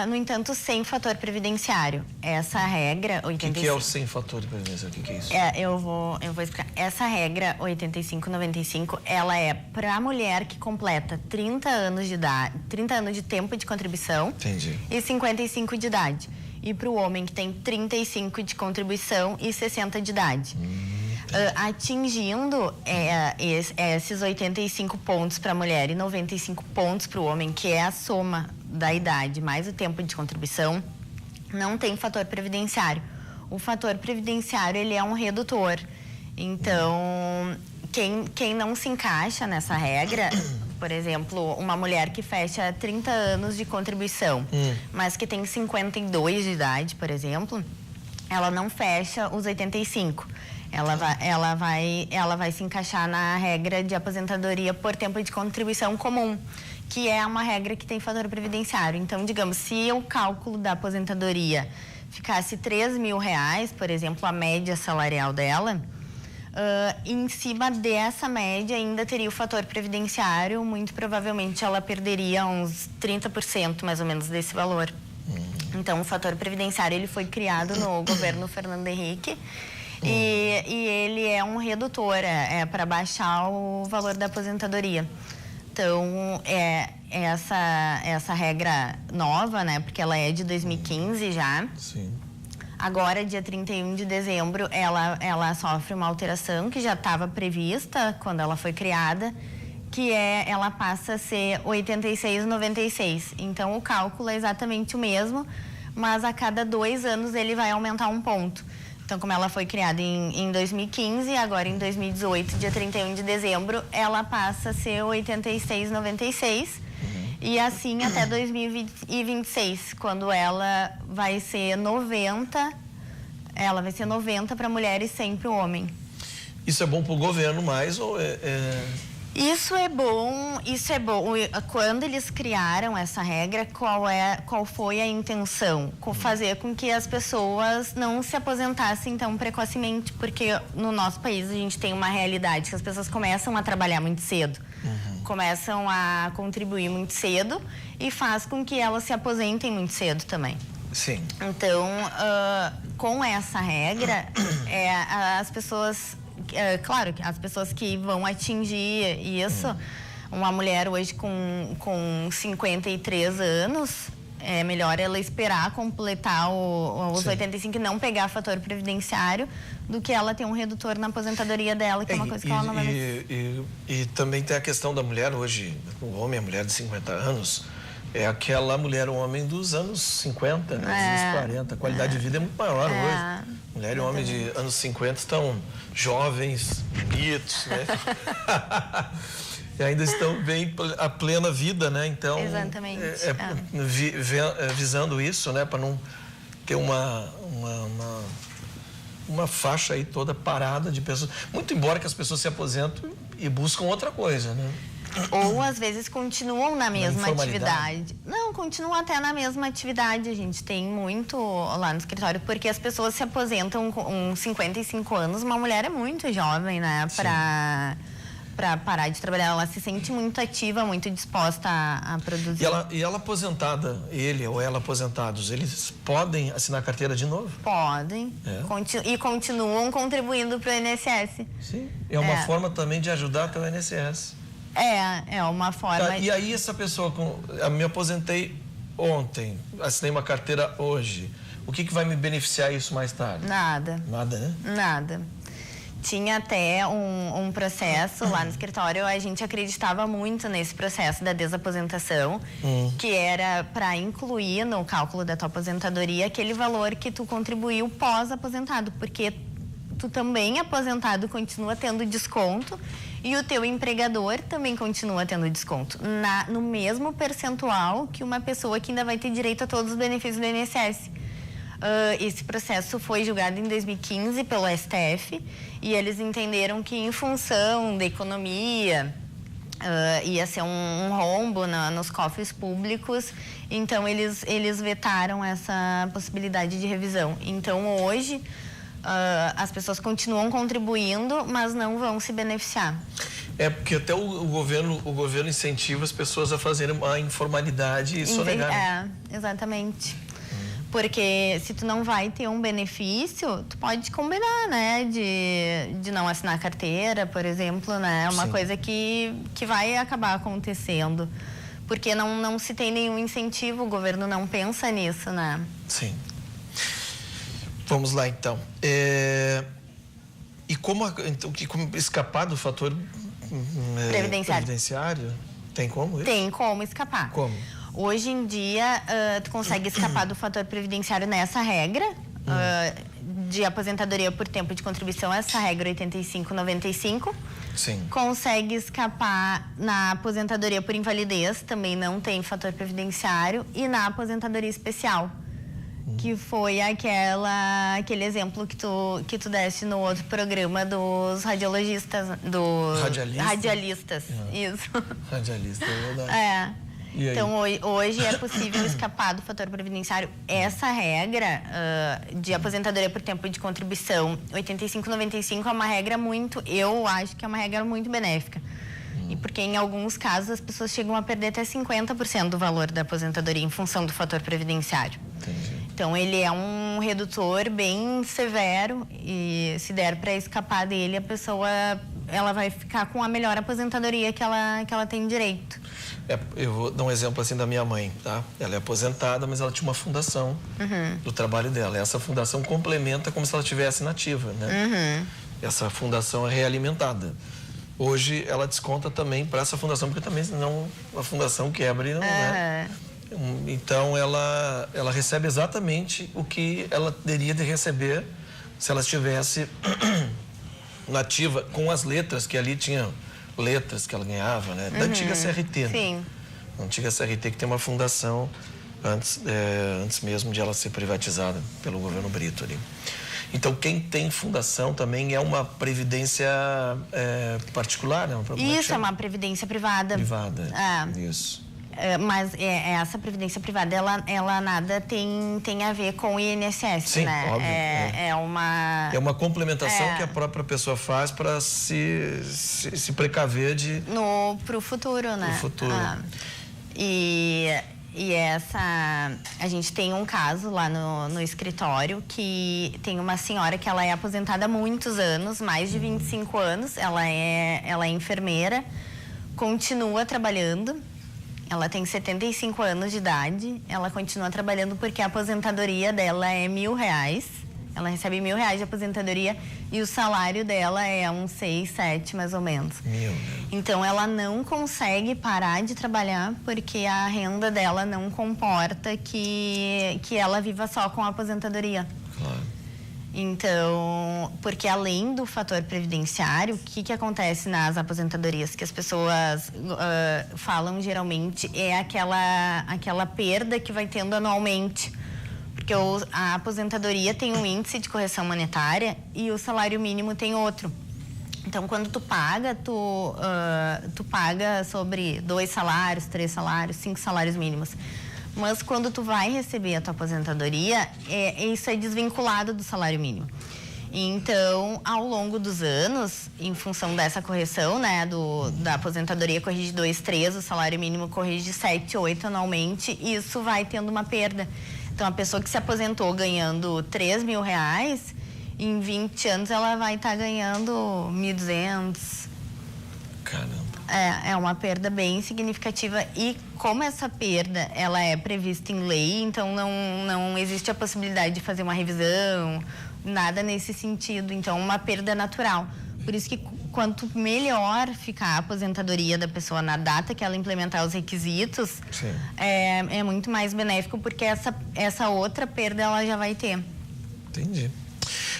No entanto, sem fator previdenciário. Essa regra 85... O que é o sem fator previdenciário? O que é isso? Eu vou explicar. Essa regra 85-95, ela é para a mulher que completa 30 anos de idade, 30 anos de tempo de contribuição. Entendi. E 55 de idade. E para o homem que tem 35 de contribuição e 60 de idade. Atingindo esses 85 pontos para a mulher e 95 pontos para o homem, que é a soma da idade mais o tempo de contribuição, não tem fator previdenciário. O fator previdenciário, ele é um redutor. Então, quem não se encaixa nessa regra, por exemplo, uma mulher que fecha 30 anos de contribuição, mas que tem 52 de idade, por exemplo, ela não fecha os 85. Ela vai se encaixar na regra de aposentadoria por tempo de contribuição comum, que é uma regra que tem fator previdenciário. Então, digamos, se o cálculo da aposentadoria ficasse R$3.000, por exemplo, a média salarial dela, em cima dessa média ainda teria o fator previdenciário, muito provavelmente ela perderia uns 30% mais ou menos desse valor. Então, o fator previdenciário, ele foi criado no governo Fernando Henrique, e ele é um redutor, para baixar o valor da aposentadoria. Então, essa regra nova, né, porque ela é de 2015 já. Sim. Agora, dia 31 de dezembro, ela sofre uma alteração que já estava prevista quando ela foi criada, que ela passa a ser 86,96. Então, o cálculo é exatamente o mesmo, mas a cada 2 anos ele vai aumentar um ponto. Então, como ela foi criada em 2015, agora em 2018, dia 31 de dezembro, ela passa a ser 86,96. E assim até 2026, quando ela vai ser 90, ela vai ser 90 para mulher e 100 para o homem. Isso é bom para o governo mais ou Isso é bom, isso é bom. Quando eles criaram essa regra, qual foi a intenção? Fazer com que as pessoas não se aposentassem tão precocemente, porque no nosso país a gente tem uma realidade que as pessoas começam a trabalhar muito cedo, começam a contribuir muito cedo e faz com que elas se aposentem muito cedo também. Sim. Então, com essa regra, as pessoas... claro, as pessoas que vão atingir isso, uma mulher hoje com 53 anos, é melhor ela esperar completar os 85 e não pegar fator previdenciário do que ela ter um redutor na aposentadoria dela, que é uma coisa que ela não vai... E também tem a questão da mulher hoje, o homem e a mulher de 50 anos, é aquela mulher, o homem dos anos 50, né, dos anos 40. A qualidade de vida é muito maior hoje. Mulher e homem de anos 50 estão jovens, bonitos, né? E ainda estão bem a plena vida, né? Então, exatamente. Visando isso, né? Para não ter uma faixa aí toda parada de pessoas. Muito embora que as pessoas se aposentem e buscam outra coisa, né? Ou às vezes continuam na mesma atividade. Não, continuam até na mesma atividade. A gente tem muito lá no escritório, porque as pessoas se aposentam com 55 anos. Uma mulher é muito jovem, né? Para parar de trabalhar. Ela se sente muito ativa, muito disposta a produzir. E ela aposentada, ele ou ela aposentados, eles podem assinar carteira de novo? Podem. E continuam contribuindo para o INSS. Sim. É uma forma também de ajudar até o INSS. É uma forma... E aí essa pessoa, me aposentei ontem, assinei uma carteira hoje, o que vai me beneficiar isso mais tarde? Nada. Nada, né? Nada. Tinha até um processo lá no escritório, a gente acreditava muito nesse processo da desaposentação, que era para incluir no cálculo da tua aposentadoria aquele valor que tu contribuiu pós-aposentado, porque tu também aposentado continua tendo desconto e o teu empregador também continua tendo desconto no mesmo percentual que uma pessoa que ainda vai ter direito a todos os benefícios do INSS. Esse processo foi julgado em 2015 pelo STF e eles entenderam que em função da economia ia ser um rombo nos cofres públicos, então eles vetaram essa possibilidade de revisão. Então hoje as pessoas continuam contribuindo, mas não vão se beneficiar. Porque até o governo incentiva as pessoas a fazerem uma informalidade e sonegar. Exatamente. Porque se tu não vai ter um benefício, tu pode combinar, né? De não assinar carteira, por exemplo, né? É uma coisa que vai acabar acontecendo. Porque não se tem nenhum incentivo, o governo não pensa nisso, né? Sim. Vamos lá, então. E como escapar do fator previdenciário? Tem como isso? Tem como escapar. Como? Hoje em dia, tu consegue escapar do fator previdenciário nessa regra de aposentadoria por tempo de contribuição, essa regra 85-95. Sim. Consegue escapar na aposentadoria por invalidez, também não tem fator previdenciário, e na aposentadoria especial, que foi aquele exemplo que tu deste no outro programa dos radiologistas, radialistas. Isso. Radialista, é verdade. Então, hoje é possível escapar do fator previdenciário. Essa regra de aposentadoria por tempo de contribuição 85-95 é uma regra eu acho que é uma regra muito benéfica. E porque em alguns casos as pessoas chegam a perder até 50% do valor da aposentadoria em função do fator previdenciário. Entendi. Então, ele é um redutor bem severo e se der para escapar dele, a pessoa ela vai ficar com a melhor aposentadoria que ela tem direito. Eu vou dar um exemplo assim da minha mãe, tá? Ela é aposentada, mas ela tinha uma fundação do trabalho dela. Essa fundação complementa como se ela estivesse nativa, né? Essa fundação é realimentada. Hoje, ela desconta também para essa fundação, porque também senão a fundação quebra e não é. Então, ela recebe exatamente o que ela teria de receber se ela estivesse nativa, com as letras, que ali tinha letras que ela ganhava, né? Da antiga CRT. Sim. Né? A antiga CRT que tem uma fundação antes mesmo de ela ser privatizada pelo governo Brito ali. Então, quem tem fundação também é uma previdência particular, né? Isso, é uma previdência privada. Privada, isso. Mas essa previdência privada, ela nada tem a ver com o INSS, sim, né? Óbvio, É uma complementação que a própria pessoa faz para se precaver de... Pro futuro, né? Pro futuro. A gente tem um caso lá no escritório que tem uma senhora que ela é aposentada há muitos anos, mais de 25 anos, ela é enfermeira, continua trabalhando. Ela tem 75 anos de idade, ela continua trabalhando porque a aposentadoria dela é R$1.000. Ela recebe R$1.000 de aposentadoria e o salário dela é uns 6, 7 mais ou menos. Então ela não consegue parar de trabalhar porque a renda dela não comporta que ela viva só com a aposentadoria. Claro. Então, porque além do fator previdenciário, o que acontece nas aposentadorias? Que as pessoas falam geralmente é aquela perda que vai tendo anualmente. Porque a aposentadoria tem um índice de correção monetária e o salário mínimo tem outro. Então, quando tu paga, tu paga sobre 2 salários, 3 salários, 5 salários mínimos. Mas quando tu vai receber a tua aposentadoria, isso é desvinculado do salário mínimo. Então, ao longo dos anos, em função dessa correção, né, da aposentadoria corrige 2, 3, o salário mínimo corrige 7, 8 anualmente, isso vai tendo uma perda. Então, a pessoa que se aposentou ganhando R$3.000, em 20 anos ela vai estar ganhando 1.200. Caramba. É uma perda bem significativa e como essa perda ela é prevista em lei, então não existe a possibilidade de fazer uma revisão, nada nesse sentido. Então, uma perda natural. Por isso que quanto melhor ficar a aposentadoria da pessoa na data que ela implementar os requisitos, é muito mais benéfico porque essa outra perda ela já vai ter. Entendi.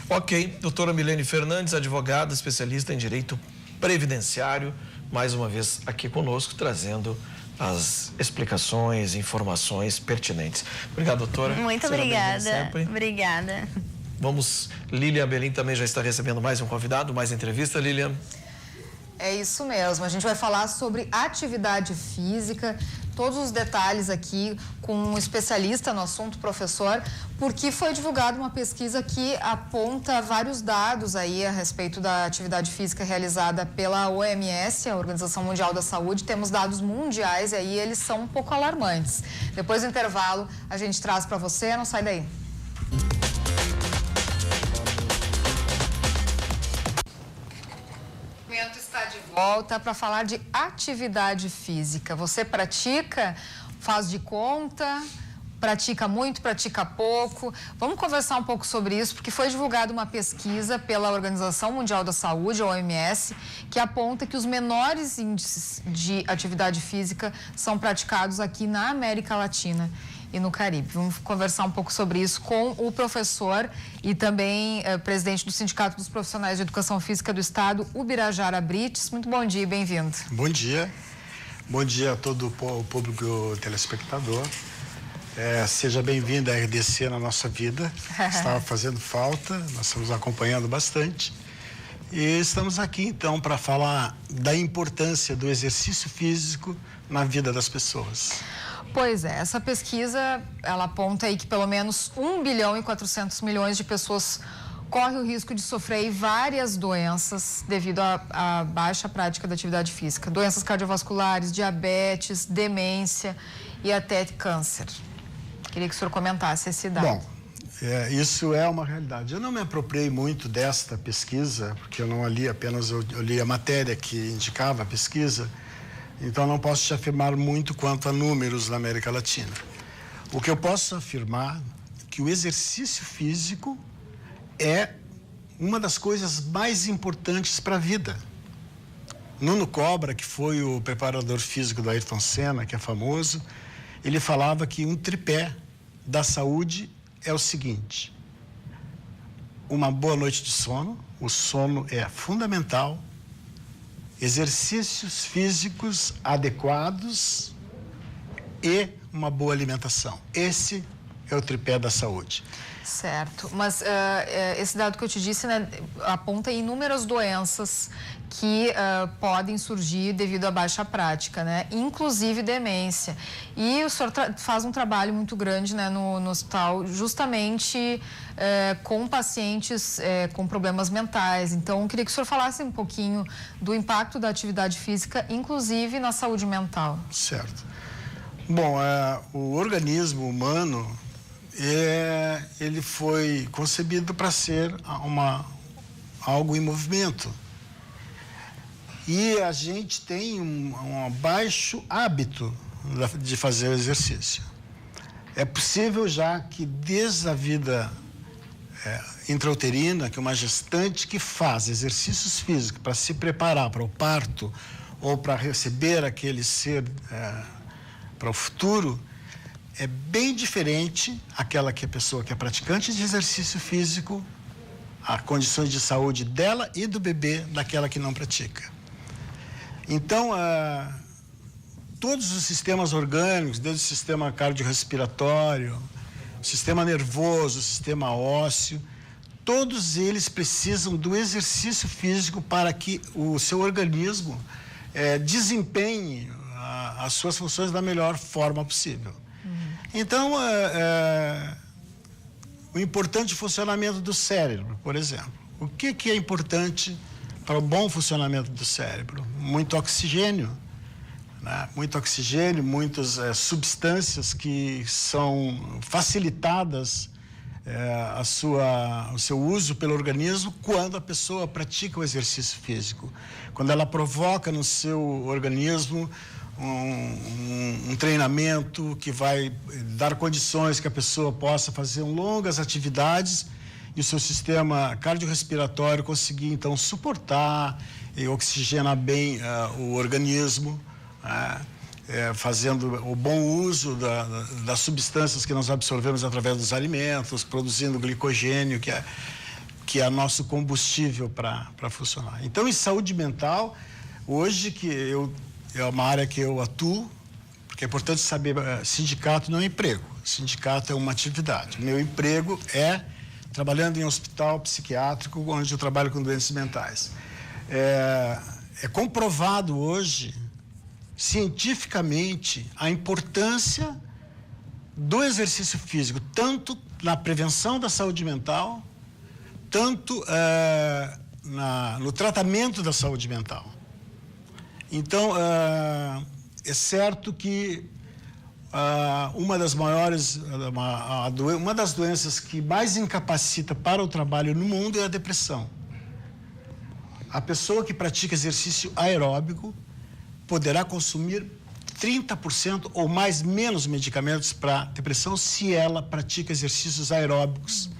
Ok, doutora Milene Fernandes, advogada, especialista em direito previdenciário, mais uma vez aqui conosco, trazendo as explicações, informações pertinentes. Obrigado, doutora. Muito obrigada. Obrigada. Vamos, Lilian Belim também já está recebendo mais um convidado, mais entrevista, Lilian. É isso mesmo, a gente vai falar sobre atividade física, todos os detalhes aqui com um especialista no assunto, professor, porque foi divulgada uma pesquisa que aponta vários dados aí a respeito da atividade física realizada pela OMS, a Organização Mundial da Saúde. Temos dados mundiais e aí eles são um pouco alarmantes. Depois do intervalo, a gente traz para você, não sai daí. Está de volta para falar de atividade física. Você pratica, faz de conta, pratica muito, pratica pouco? Vamos conversar um pouco sobre isso, porque foi divulgada uma pesquisa pela Organização Mundial da Saúde, a OMS, que aponta que os menores índices de atividade física são praticados aqui na América Latina e no Caribe. Vamos conversar um pouco sobre isso com o professor e também presidente do Sindicato dos Profissionais de Educação Física do Estado, Ubirajara Brites. Muito bom dia e bem-vindo. Bom dia. Bom dia a todo o público telespectador. Seja bem-vindo à RDC na nossa vida. Estava fazendo falta, nós estamos acompanhando bastante. E estamos aqui, então, para falar da importância do exercício físico na vida das pessoas. Pois é, essa pesquisa, ela aponta aí que pelo menos 1 bilhão e 400 milhões de pessoas correm o risco de sofrer várias doenças devido à baixa prática da atividade física. Doenças cardiovasculares, diabetes, demência e até câncer. Queria que o senhor comentasse esse dado. Bom, isso é uma realidade. Eu não me apropriei muito desta pesquisa, porque eu não li apenas, eu li a matéria que indicava a pesquisa. Então, não posso te afirmar muito quanto a números na América Latina. O que eu posso afirmar é que o exercício físico é uma das coisas mais importantes para a vida. Nuno Cobra, que foi o preparador físico do Ayrton Senna, que é famoso, ele falava que um tripé da saúde é o seguinte: uma boa noite de sono, o sono é fundamental, exercícios físicos adequados e uma boa alimentação. Esse é o tripé da saúde. Certo, mas esse dado que eu te disse, né, aponta inúmeras doenças que podem surgir devido à baixa prática, né? Inclusive demência. E o senhor faz um trabalho muito grande, né, no hospital, justamente com pacientes com problemas mentais. Então, eu queria que o senhor falasse um pouquinho do impacto da atividade física, inclusive na saúde mental. Certo. Bom, o organismo humano, ele foi concebido para ser algo em movimento. E a gente tem um baixo hábito de fazer o exercício. É possível já que desde a vida intrauterina, que uma gestante que faz exercícios físicos para se preparar para o parto ou para receber aquele ser para o futuro, é bem diferente aquela que a pessoa que é praticante de exercício físico, as condições de saúde dela e do bebê daquela que não pratica. Então, todos os sistemas orgânicos, desde o sistema cardiorrespiratório, o sistema nervoso, o sistema ósseo, todos eles precisam do exercício físico para que o seu organismo desempenhe as suas funções da melhor forma possível. Então, o importante funcionamento do cérebro, por exemplo. O que é importante para o bom funcionamento do cérebro? Muito oxigênio, né? Muito oxigênio, muitas substâncias que são facilitadas o seu uso pelo organismo quando a pessoa pratica o exercício físico. Quando ela provoca no seu organismo um treinamento que vai dar condições que a pessoa possa fazer longas atividades e o seu sistema cardiorrespiratório conseguir, então, suportar e oxigenar bem o organismo, fazendo o bom uso das substâncias que nós absorvemos através dos alimentos, produzindo glicogênio, que é nosso combustível para funcionar. Então, em saúde mental, hoje é uma área que eu atuo, porque é importante saber, sindicato não é emprego, sindicato é uma atividade. Meu emprego é trabalhando em hospital psiquiátrico, onde eu trabalho com doenças mentais. É comprovado hoje, cientificamente, a importância do exercício físico, tanto na prevenção da saúde mental, tanto no tratamento da saúde mental. Então, é certo que uma das doenças que mais incapacita para o trabalho no mundo é a depressão. A pessoa que pratica exercício aeróbico poderá consumir 30% ou menos medicamentos para depressão se ela pratica exercícios aeróbicos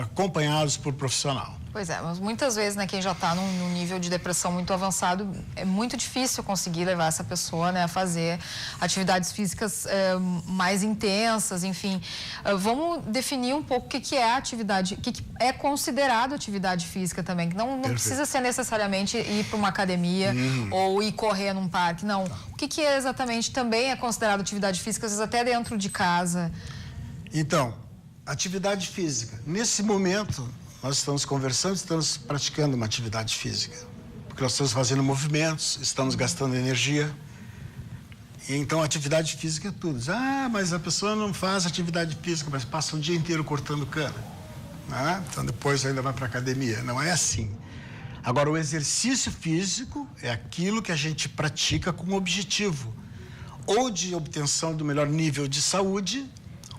acompanhados por profissional. Pois é, mas muitas vezes, né, quem já está num nível de depressão muito avançado, é muito difícil conseguir levar essa pessoa, né, a fazer atividades físicas mais intensas, enfim. Vamos definir um pouco o que é atividade, o que é considerado atividade física também, que não precisa ser necessariamente ir para uma academia ou ir correr num parque, não. O que exatamente também é considerado atividade física, às vezes até dentro de casa? Então, atividade física. Nesse momento, nós estamos conversando, estamos praticando uma atividade física. Porque nós estamos fazendo movimentos, estamos gastando energia. E então, atividade física é tudo. Mas a pessoa não faz atividade física, mas passa o dia inteiro cortando cana. Então, depois ainda vai para a academia. Não é assim. Agora, o exercício físico é aquilo que a gente pratica com objetivo. Ou de obtenção do melhor nível de saúde,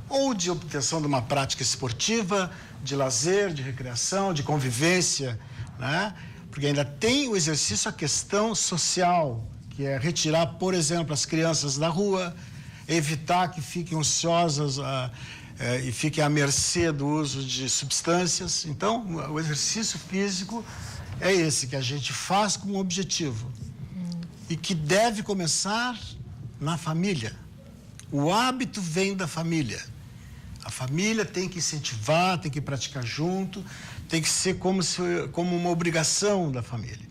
ou de obtenção de uma prática esportiva, de lazer, de recreação, de convivência, né? Porque ainda tem o exercício, a questão social, que é retirar, por exemplo, as crianças da rua, evitar que fiquem ociosas e fiquem à mercê do uso de substâncias. Então, o exercício físico é esse que a gente faz com um objetivo e que deve começar na família. O hábito vem da família. A família tem que incentivar, tem que praticar junto, tem que ser como uma obrigação da família.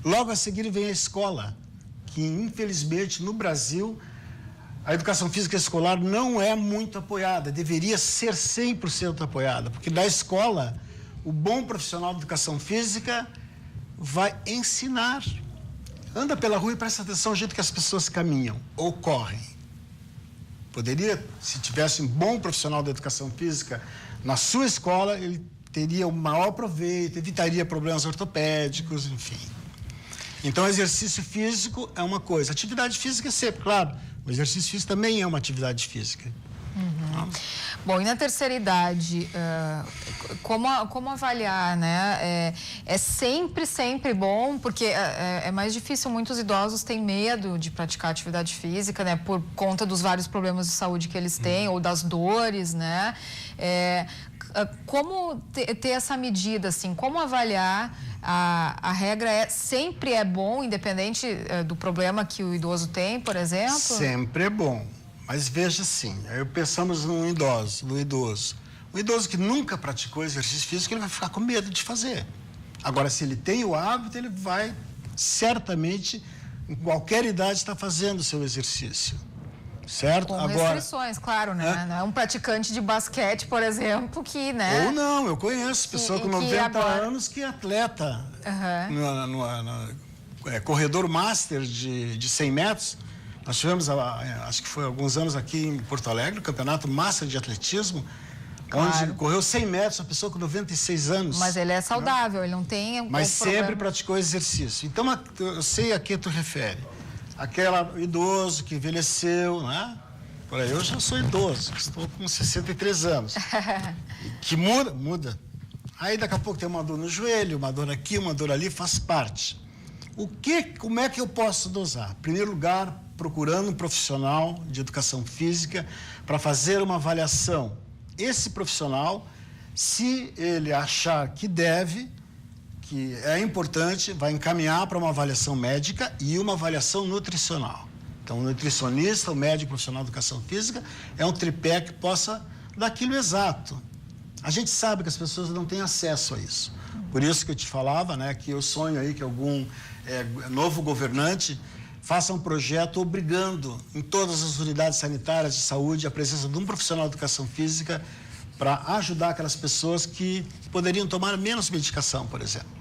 Logo a seguir vem a escola, que infelizmente no Brasil A educação física escolar não é muito apoiada, deveria ser 100% apoiada, porque na escola, o bom profissional de educação física vai ensinar. Anda pela rua e presta atenção ao jeito que as pessoas caminham ou correm. Poderia, se tivesse um bom profissional de educação física na sua escola, ele teria o maior proveito, evitaria problemas ortopédicos, enfim. Então, exercício físico é uma coisa. Atividade física é sempre, claro. O exercício físico também é uma atividade física. Bom, e na terceira idade, como avaliar, né? É sempre bom, porque é mais difícil, muitos idosos têm medo de praticar atividade física, né? Por conta dos vários problemas de saúde que eles têm, ou das dores, né? Como ter essa medida, assim, como avaliar? A regra sempre é bom, independente do problema que o idoso tem, por exemplo? Sempre é bom. Mas veja assim, aí pensamos no idoso. O idoso que nunca praticou exercício físico, ele vai ficar com medo de fazer. Agora, se ele tem o hábito, ele vai, certamente, em qualquer idade, estar fazendo o seu exercício. Certo? Com agora, restrições, claro, né? Não é um praticante de basquete, por exemplo, que, né? Ou não, eu conheço pessoa com 90 anos que é atleta. Corredor master de 100 metros. Nós tivemos, acho que foi alguns anos aqui em Porto Alegre, o campeonato master de atletismo, onde correu 100 metros, uma pessoa com 96 anos. Mas ele é saudável, ele não tem mas sempre praticou exercício. Então, eu sei a que tu refere. Aquele idoso que envelheceu, né? Por aí, eu já sou idoso, estou com 63 anos. Que muda. Aí, daqui a pouco, tem uma dor no joelho, uma dor aqui, uma dor ali, faz parte. Como é que eu posso dosar? Em primeiro lugar, procurando um profissional de educação física para fazer uma avaliação. Esse profissional, se ele achar que deve, que é importante, vai encaminhar para uma avaliação médica e uma avaliação nutricional. Então, o nutricionista, o médico profissional de educação física, é um tripé que possa dar aquilo exato. A gente sabe que as pessoas não têm acesso a isso. Por isso que eu te falava, né, que eu sonho aí que algum novo governante faça um projeto obrigando em todas as unidades sanitárias de saúde a presença de um profissional de educação física para ajudar aquelas pessoas que poderiam tomar menos medicação, por exemplo.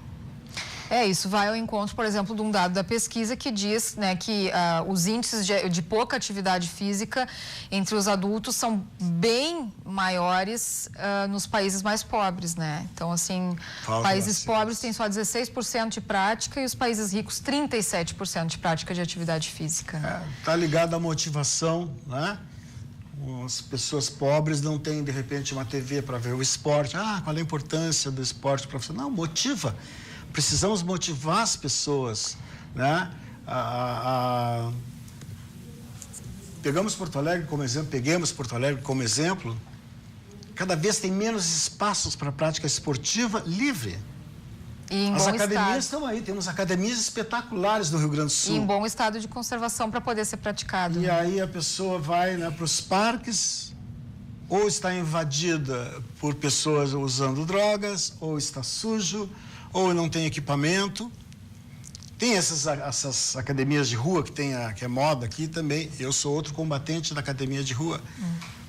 Isso vai ao encontro, por exemplo, de um dado da pesquisa que diz, né, que os índices de pouca atividade física entre os adultos são bem maiores nos países mais pobres, né? Então, assim, países pobres têm só 16% de prática e os países ricos 37% de prática de atividade física. Tá ligado à motivação, né? As pessoas pobres não têm, de repente, uma TV para ver o esporte. Qual é a importância do esporte profissional? Não, motiva. Precisamos motivar as pessoas, né? Peguemos Porto Alegre como exemplo. Cada vez tem menos espaços para prática esportiva livre. E em as bom academias estado. estão aí, temos academias espetaculares no Rio Grande do Sul. E em bom estado de conservação para poder ser praticado. E aí a pessoa vai, né, para os parques, ou está invadida por pessoas usando drogas, ou está sujo, ou não tem equipamento. Tem essas academias de rua que é moda aqui também. Eu sou outro combatente da academia de rua.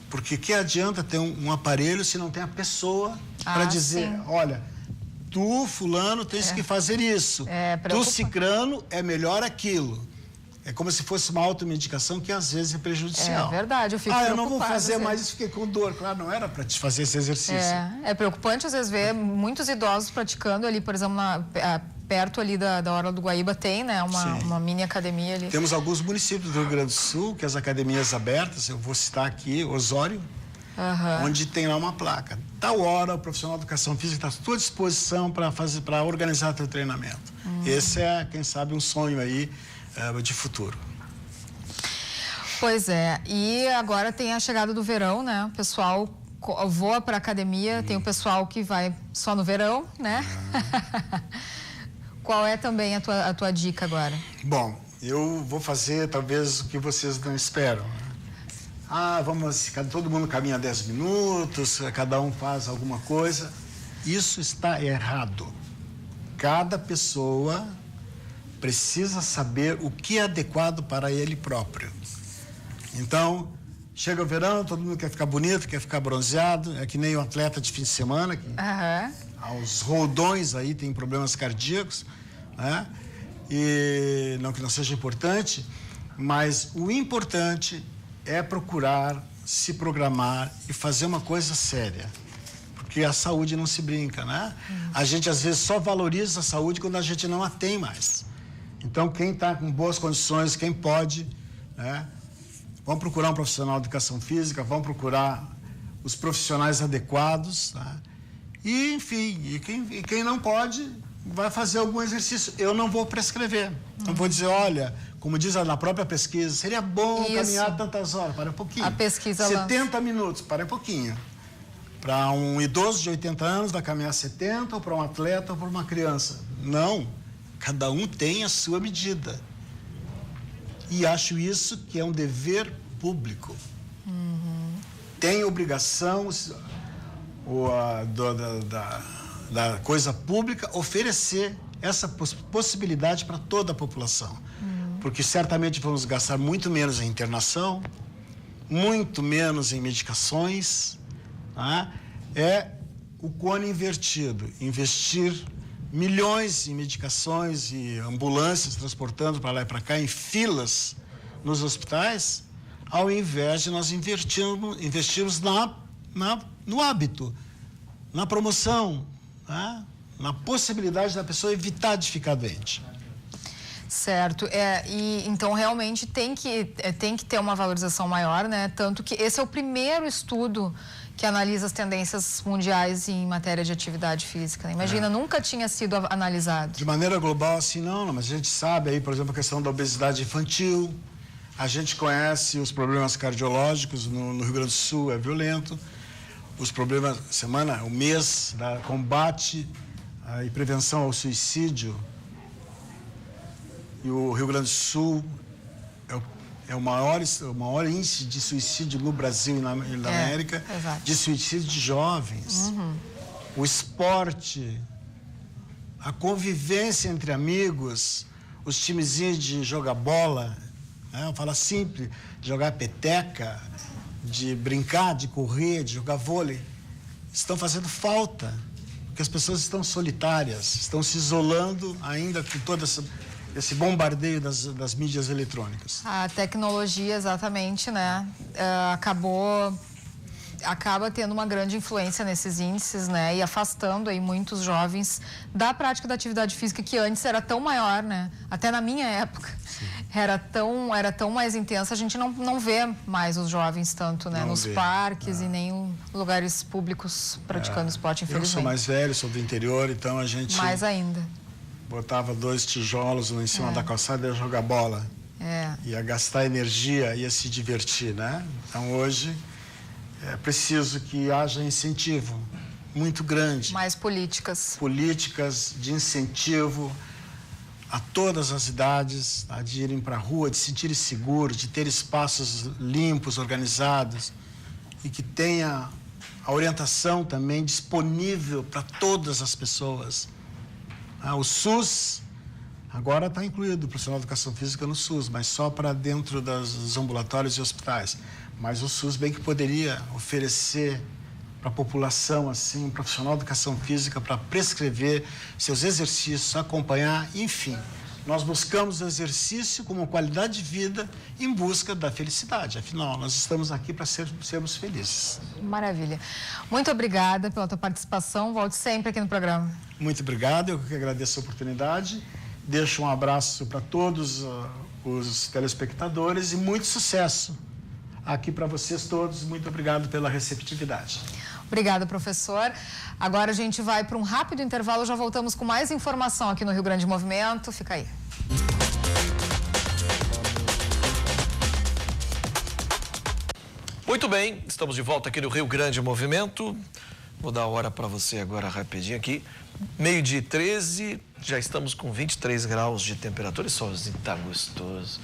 Porque que adianta ter um aparelho se não tem a pessoa para dizer, sim. Olha, tu, fulano, tens que fazer isso. Tu, cicrano, é melhor aquilo. É como se fosse uma automedicação que às vezes é prejudicial. É verdade, eu fico preocupada. Eu não vou fazer mais isso, fiquei com dor. Claro, não era para te fazer esse exercício. É preocupante às vezes ver muitos idosos praticando ali, por exemplo, perto ali da Orla do Guaíba tem, né, uma mini academia ali. Temos alguns municípios do Rio Grande do Sul, que as academias abertas, eu vou citar aqui, Osório, onde tem lá uma placa. Tal hora, o profissional de educação física está à tua disposição para organizar teu treinamento. Esse é, quem sabe, um sonho aí de futuro. Pois é, e agora tem a chegada do verão, né? O pessoal voa para a academia, tem o pessoal que vai só no verão, né? Qual é também a tua dica agora? Bom, eu vou fazer talvez o que vocês não esperam. Todo mundo caminha 10 minutos, cada um faz alguma coisa. Isso está errado. Cada pessoa precisa saber o que é adequado para ele próprio. Então, chega o verão, todo mundo quer ficar bonito, quer ficar bronzeado, é que nem o atleta de fim de semana, que aos roldões aí tem problemas cardíacos, né? E não que não seja importante, mas o importante é procurar se programar e fazer uma coisa séria. Porque a saúde não se brinca, né? A gente, às vezes, só valoriza a saúde quando a gente não a tem mais. Então, quem está com boas condições, quem pode, né? Vão procurar um profissional de educação física, vão procurar os profissionais adequados, tá? E, enfim, e quem não pode, vai fazer algum exercício. Eu não vou prescrever. Não vou dizer, olha, como diz na própria pesquisa, seria bom caminhar tantas horas. Para um pouquinho. A pesquisa 70 minutos, para um pouquinho. Para um idoso de 80 anos, vai caminhar 70, ou para um atleta, ou para uma criança. Não. Cada um tem a sua medida. E acho isso que é um dever público. Tem obrigação da coisa pública oferecer essa possibilidade para toda a população. Porque certamente vamos gastar muito menos em internação, muito menos em medicações. Tá? É o cone invertido, investir milhões em medicações e ambulâncias transportando para lá e para cá, em filas nos hospitais, ao invés de nós investirmos no hábito, na promoção, né? Na possibilidade da pessoa evitar de ficar doente. Certo, e então realmente tem que ter uma valorização maior, né? Tanto que esse é o primeiro estudo que analisa as tendências mundiais em matéria de atividade física. Né? Imagina, nunca tinha sido analisado. De maneira global, assim, não, mas a gente sabe aí, por exemplo, a questão da obesidade infantil, a gente conhece os problemas cardiológicos no Rio Grande do Sul, é violento, os problemas, o mês da combate e prevenção ao suicídio, e o Rio Grande do Sul é o maior índice de suicídio no Brasil e na América, de suicídio de jovens. O esporte, a convivência entre amigos, os timezinhos de jogar bola, né? Fala simples, de jogar peteca, de brincar, de correr, de jogar vôlei, estão fazendo falta, porque as pessoas estão solitárias, estão se isolando ainda com todo esse bombardeio das mídias eletrônicas. A tecnologia, exatamente, né? Acaba tendo uma grande influência nesses índices, né? E afastando aí muitos jovens da prática da atividade física, que antes era tão maior, né? Até na minha época era tão mais intensa, a gente não vê mais os jovens tanto, né? Nos parques e nem em lugares públicos praticando esporte, infelizmente. Eu sou mais velho, sou do interior, então a gente... Mais ainda. Botava 2 tijolos em cima da calçada e ia jogar bola. Ia gastar energia, ia se divertir, né? Então, hoje, é preciso que haja incentivo muito grande. Mais políticas. Políticas de incentivo a todas as idades, tá? De irem para a rua, de se sentirem seguros, de ter espaços limpos, organizados e que tenha a orientação também disponível para todas as pessoas. O SUS agora está incluído o profissional de educação física no SUS, mas só para dentro dos ambulatórios e hospitais. Mas o SUS bem que poderia oferecer para a população assim um profissional de educação física para prescrever seus exercícios, acompanhar, enfim. Nós buscamos o exercício como qualidade de vida em busca da felicidade. Afinal, nós estamos aqui para sermos felizes. Maravilha. Muito obrigada pela tua participação. Volte sempre aqui no programa. Muito obrigado. Eu que agradeço a oportunidade. Deixo um abraço para todos os telespectadores e muito sucesso aqui para vocês todos. Muito obrigado pela receptividade. Obrigada, professor. Agora a gente vai para um rápido intervalo, já voltamos com mais informação aqui no Rio Grande Movimento. Fica aí. Muito bem, estamos de volta aqui no Rio Grande Movimento. Vou dar a hora para você agora rapidinho aqui. 12h13, já estamos com 23 graus de temperatura e solzinho tá gostoso.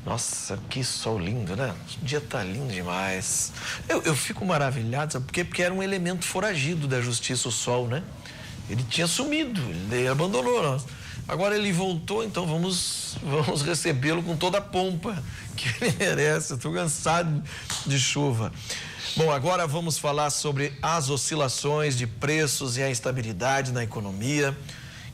Nossa, que sol lindo, né? O dia tá lindo demais. Eu fico maravilhado, sabe por quê? Porque era um elemento foragido da justiça, o sol, né? Ele tinha sumido, ele abandonou. Agora ele voltou, então vamos recebê-lo com toda a pompa que ele merece. Estou cansado de chuva. Bom, agora vamos falar sobre as oscilações de preços e a instabilidade na economia,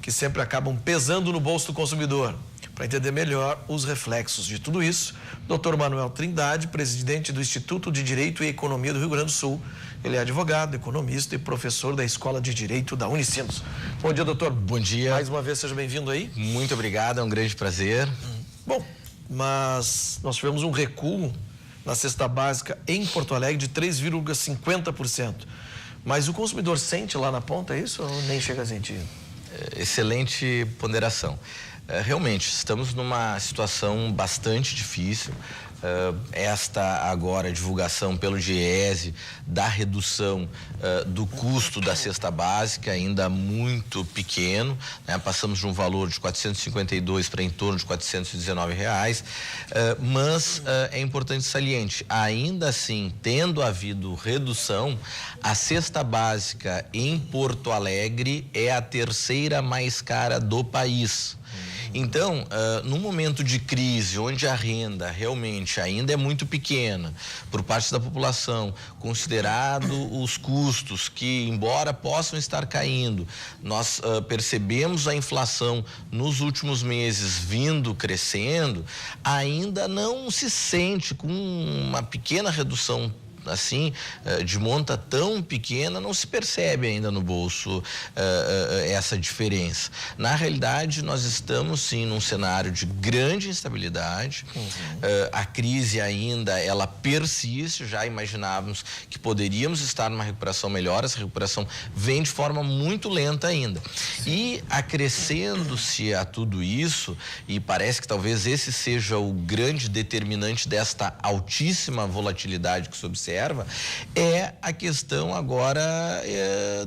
que sempre acabam pesando no bolso do consumidor. Para entender melhor os reflexos de tudo isso, Dr. Manuel Trindade, presidente do Instituto de Direito e Economia do Rio Grande do Sul. Ele é advogado, economista e professor da Escola de Direito da Unicinos. Bom dia, doutor. Bom dia. Mais uma vez, seja bem-vindo aí. Muito obrigado, é um grande prazer. Bom, mas nós tivemos um recuo na cesta básica em Porto Alegre de 3,50%. Mas o consumidor sente lá na ponta isso ou nem chega a sentir? Excelente ponderação. Realmente, estamos numa situação bastante difícil. Esta agora divulgação pelo DIEESE da redução do custo da cesta básica ainda muito pequeno, né? Passamos de um valor de R$ 452 para em torno de R$ 419, mas é importante saliente, ainda assim, tendo havido redução, a cesta básica em Porto Alegre é a terceira mais cara do país. Então, num momento de crise, onde a renda realmente ainda é muito pequena por parte da população, considerado os custos que, embora possam estar caindo, nós percebemos a inflação nos últimos meses vindo crescendo, ainda não se sente com uma pequena redução assim, de monta tão pequena, não se percebe ainda no bolso essa diferença. Na realidade, nós estamos sim num cenário de grande instabilidade. A crise ainda, ela persiste, já imaginávamos que poderíamos estar numa recuperação melhor, essa recuperação vem de forma muito lenta ainda. E acrescendo-se a tudo isso, e parece que talvez esse seja o grande determinante desta altíssima volatilidade que se observa, é a questão agora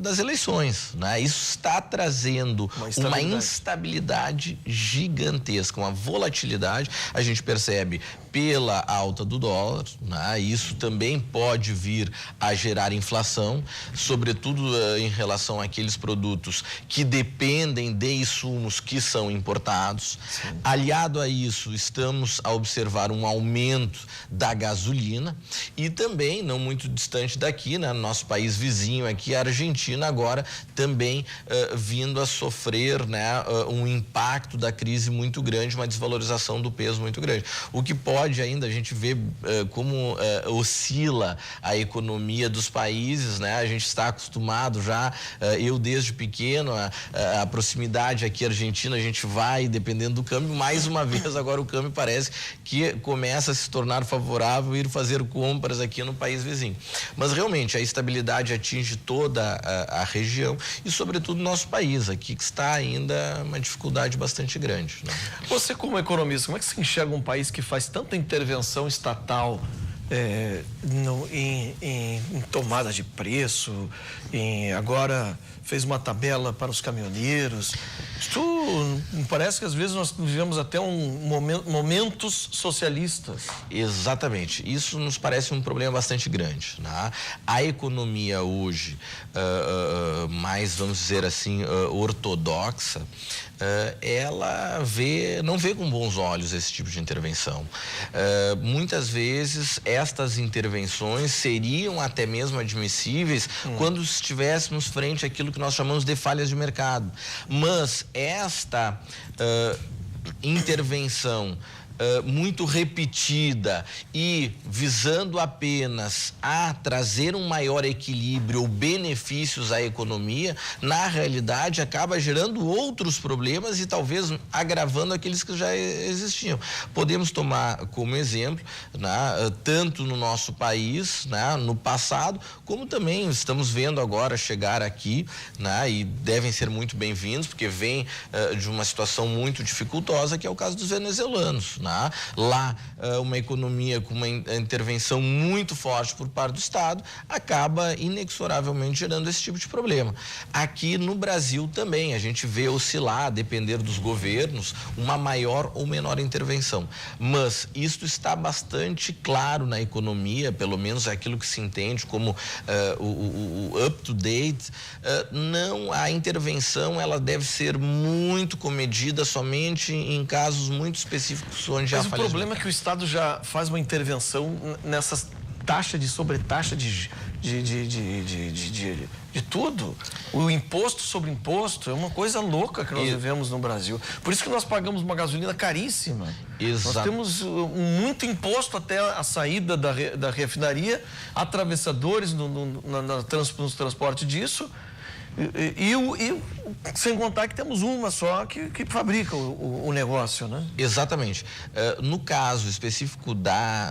das eleições, né? Isso está trazendo uma instabilidade gigantesca, uma volatilidade. A gente percebe pela alta do dólar, né? Isso também pode vir a gerar inflação, sobretudo em relação àqueles produtos que dependem de insumos que são importados. Sim. Aliado a isso, estamos a observar um aumento da gasolina e também, não muito distante daqui, né, no nosso país vizinho aqui, a Argentina agora também vindo a sofrer, né, um impacto da crise muito grande, uma desvalorização do peso muito grande. O que pode ainda, a gente vê como oscila a economia dos países, né? A gente está acostumado já, eu desde pequeno, a proximidade aqui Argentina, a gente vai dependendo do câmbio, mais uma vez agora o câmbio parece que começa a se tornar favorável ir fazer compras aqui no país vizinho. Mas realmente a estabilidade atinge toda a região e sobretudo nosso país aqui, que está ainda uma dificuldade bastante grande, né? Você como economista, como é que você enxerga um país que faz tanta intervenção estatal em tomada de preço, agora fez uma tabela para os caminhoneiros? Isso parece que às vezes nós vivemos até momentos socialistas. Exatamente, isso nos parece um problema bastante grande, né? A economia hoje, mais vamos dizer assim, ortodoxa, ela não vê com bons olhos esse tipo de intervenção. Muitas vezes estas intervenções seriam até mesmo admissíveis quando estivéssemos frente àquilo que nós chamamos de falhas de mercado. Mas esta intervenção muito repetida e visando apenas a trazer um maior equilíbrio ou benefícios à economia, na realidade acaba gerando outros problemas e talvez agravando aqueles que já existiam. Podemos tomar como exemplo, né, tanto no nosso país, né, no passado, como também estamos vendo agora chegar aqui, né, e devem ser muito bem-vindos, porque vem de uma situação muito dificultosa, que é o caso dos venezuelanos, né? né? Lá, uma economia com uma intervenção muito forte por parte do Estado acaba inexoravelmente gerando esse tipo de problema. Aqui no Brasil também a gente vê oscilar, a depender dos governos, uma maior ou menor intervenção. Mas isto está bastante claro na economia, pelo menos é aquilo que se entende como o up-to-date. Não, a intervenção ela deve ser muito comedida somente em casos muito específicos onde há Mas o problema é que o Estado já faz uma intervenção nessas taxas de sobretaxa de tudo. O imposto sobre imposto é uma coisa louca que nós vivemos no Brasil. Por isso que nós pagamos uma gasolina caríssima. Exato. Nós temos muito imposto até a saída da refinaria, atravessadores nos transportes disso. E sem contar que temos uma só que fabrica o negócio, né? Exatamente. No caso específico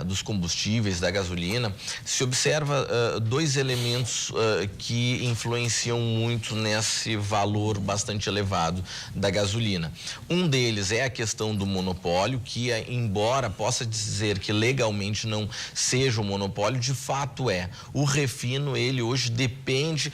dos combustíveis, da gasolina, se observa dois elementos que influenciam muito nesse valor bastante elevado da gasolina. Um deles é a questão do monopólio, que embora possa dizer que legalmente não seja um monopólio, de fato é. O refino, ele hoje depende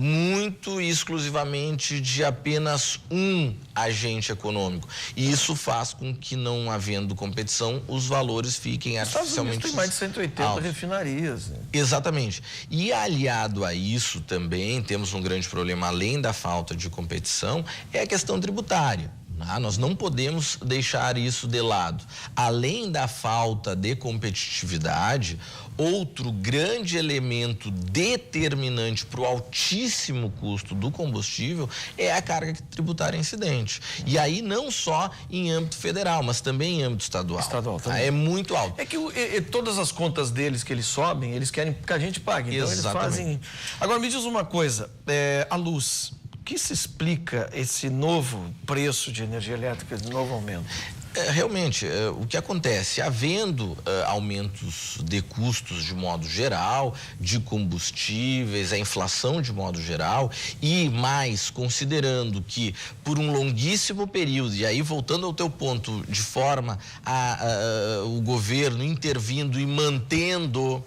muito e exclusivamente de apenas um agente econômico. E isso faz com que, não havendo competição, os valores fiquem artificialmente tem mais de 180 altos. Refinarias. Né? Exatamente. E aliado a isso também temos um grande problema, além da falta de competição, é a questão tributária. Nós não podemos deixar isso de lado. Além da falta de competitividade, outro grande elemento determinante para o altíssimo custo do combustível é a carga tributária incidente. E aí não só em âmbito federal, mas também em âmbito estadual. Estadual também. É muito alto. É que todas as contas deles que eles sobem, eles querem que a gente pague. Então Exatamente. Eles fazem... Agora me diz uma coisa, a luz. O que se explica esse novo preço de energia elétrica, esse novo aumento? Realmente, o que acontece, havendo aumentos de custos de modo geral, de combustíveis, a inflação de modo geral, e mais considerando que por um longuíssimo período, e aí voltando ao teu ponto, de forma o governo intervindo e mantendo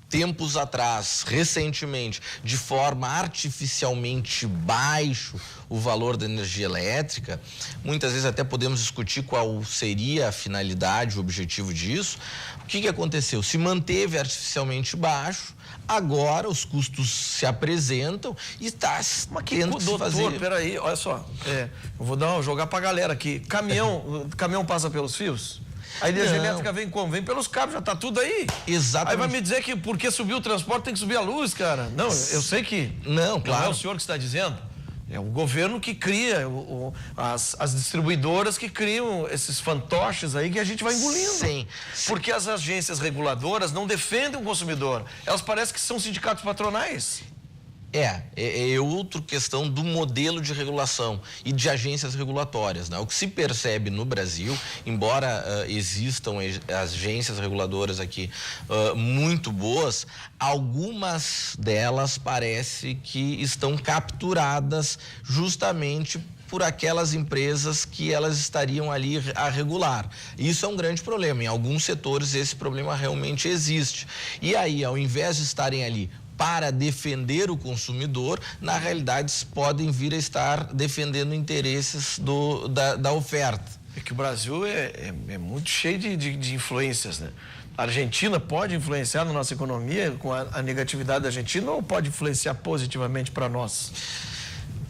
tempos atrás, recentemente, de forma artificialmente baixo o valor da energia elétrica, muitas vezes até podemos discutir qual seria a finalidade, o objetivo disso. O que aconteceu? Se manteve artificialmente baixo, agora os custos se apresentam e está tendo que se fazer... Doutor, peraí, olha só, eu vou jogar pra galera aqui. Caminhão passa pelos fios? A energia elétrica vem como? Vem pelos cabos, já tá tudo aí. Exatamente. Aí vai me dizer que porque subiu o transporte tem que subir a luz, cara. Não, eu sei que... Não, claro. Não é o senhor que está dizendo. É o governo que cria, as distribuidoras que criam esses fantoches aí que a gente vai engolindo. Sim. Porque as agências reguladoras não defendem o consumidor. Elas parecem que são sindicatos patronais. É outra questão do modelo de regulação e de agências regulatórias, né? O que se percebe no Brasil, embora existam agências reguladoras aqui muito boas, algumas delas parece que estão capturadas justamente por aquelas empresas que elas estariam ali a regular. Isso é um grande problema. Em alguns setores esse problema realmente existe. E aí, ao invés de estarem ali para defender o consumidor, na realidade podem vir a estar defendendo interesses da oferta. É que o Brasil é muito cheio de influências, né? A Argentina pode influenciar na nossa economia com a negatividade da Argentina ou pode influenciar positivamente para nós?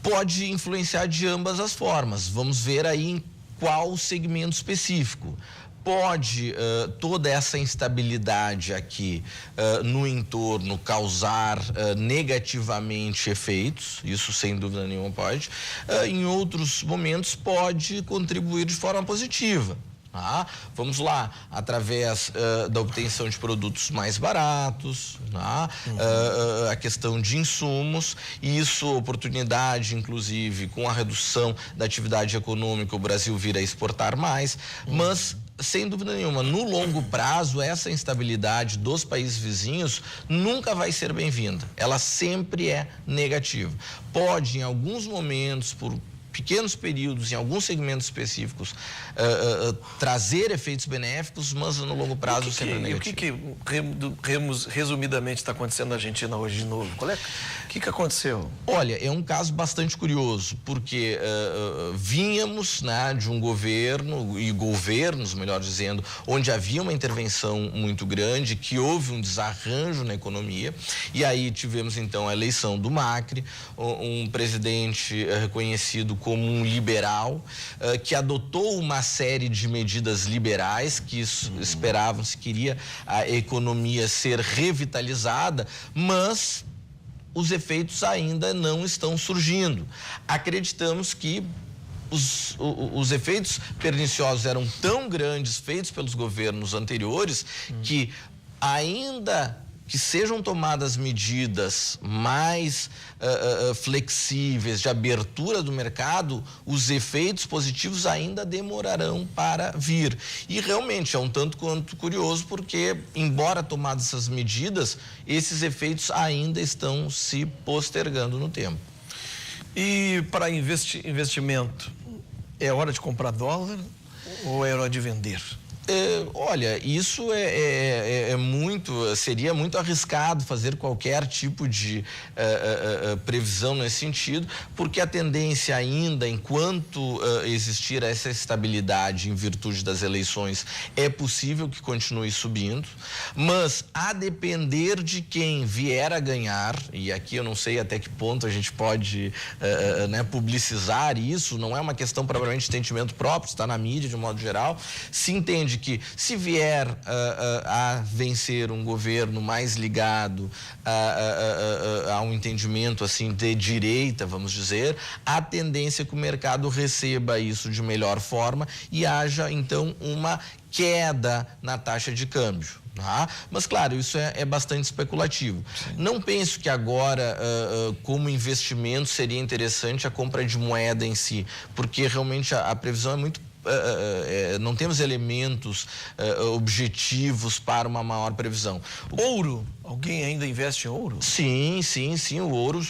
Pode influenciar de ambas as formas. Vamos ver aí em qual segmento específico. Pode toda essa instabilidade aqui no entorno causar negativamente efeitos, isso sem dúvida nenhuma pode. Em outros momentos pode contribuir de forma positiva. Vamos lá, através da obtenção de produtos mais baratos, a questão de insumos, e isso, oportunidade, inclusive, com a redução da atividade econômica, o Brasil vir a exportar mais, mas sem dúvida nenhuma, no longo prazo, essa instabilidade dos países vizinhos nunca vai ser bem-vinda. Ela sempre é negativa. Pode, em alguns momentos, por pequenos períodos, em alguns segmentos específicos, trazer efeitos benéficos, mas no longo prazo sempre negativo. E o que resumidamente está acontecendo na Argentina hoje de novo? O que aconteceu? Olha, é um caso bastante curioso, porque vínhamos, né, de um governo, e governos, melhor dizendo, onde havia uma intervenção muito grande, que houve um desarranjo na economia, e aí tivemos então a eleição do Macri, um presidente reconhecido como um liberal, que adotou uma série de medidas liberais que esperavam-se, queria a economia ser revitalizada, mas os efeitos ainda não estão surgindo. Acreditamos que os efeitos perniciosos eram tão grandes, feitos pelos governos anteriores, que ainda que sejam tomadas medidas mais flexíveis de abertura do mercado, os efeitos positivos ainda demorarão para vir. E realmente é um tanto quanto curioso, porque, embora tomadas essas medidas, esses efeitos ainda estão se postergando no tempo. E para investimento, é hora de comprar dólar ou é hora de vender? Olha, isso seria muito arriscado fazer qualquer tipo de previsão nesse sentido, porque a tendência ainda, enquanto existir essa estabilidade em virtude das eleições, é possível que continue subindo, mas a depender de quem vier a ganhar, e aqui eu não sei até que ponto a gente pode publicizar isso, não é uma questão propriamente de entendimento próprio, está na mídia de um modo geral, se entende que se vier a vencer um governo mais ligado a um entendimento assim de direita, vamos dizer, a tendência é que o mercado receba isso de melhor forma e haja então uma queda na taxa de câmbio. Tá? Mas, claro, isso é bastante especulativo. Sim. Não penso que agora, como investimento, seria interessante a compra de moeda em si, porque realmente a previsão é muito não temos elementos objetivos para uma maior previsão. Ouro? Alguém ainda investe em ouro? Sim. O ouro,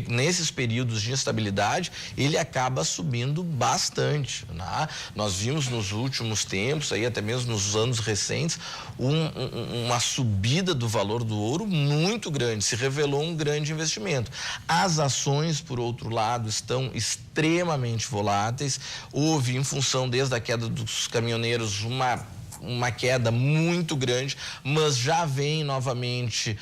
nesses períodos de instabilidade, ele acaba subindo bastante. Né? Nós vimos nos últimos tempos, aí até mesmo nos anos recentes, uma subida do valor do ouro muito grande. Se revelou um grande investimento. As ações, por outro lado, estão extremamente voláteis. Houve, em função desde a queda dos caminhoneiros, uma queda muito grande, mas já vem novamente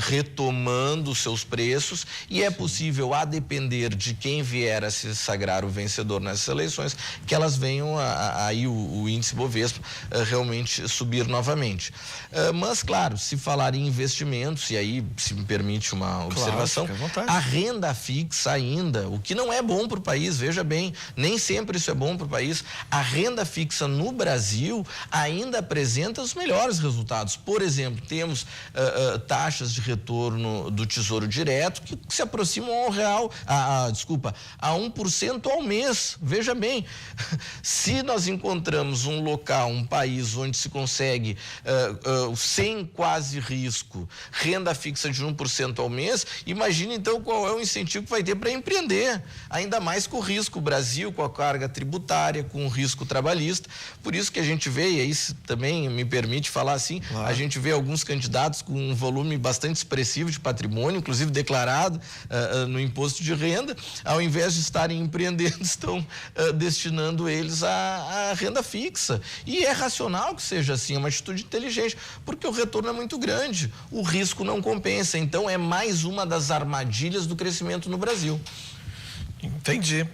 retomando seus preços, e é possível, a depender de quem vier a se sagrar o vencedor nessas eleições, que elas venham aí o índice Bovespa realmente subir novamente. Mas, claro, se falar em investimentos, e aí, se me permite uma observação, a renda fixa ainda, o que não é bom para o país, veja bem, nem sempre isso é bom para o país, a renda fixa no Brasil ainda apresenta os melhores resultados. Por exemplo, temos taxas de retorno do Tesouro Direto que se aproximam ao real, a 1% ao mês. Veja bem, se nós encontramos um local, um país onde se consegue, sem quase risco, renda fixa de 1% ao mês, imagine então qual é o incentivo que vai ter para empreender, ainda mais com o risco. O Brasil, com a carga tributária, com o risco trabalhista. Por isso que a gente vê, e aí também me permite falar assim, a gente vê alguns candidatos com um volume bastante expressivo de patrimônio, inclusive declarado no imposto de renda, ao invés de estarem empreendendo, estão destinando eles à renda fixa. E é racional que seja assim, é uma atitude inteligente, porque o retorno é muito grande, o risco não compensa. Então, é mais uma das armadilhas do crescimento no Brasil. Entendi.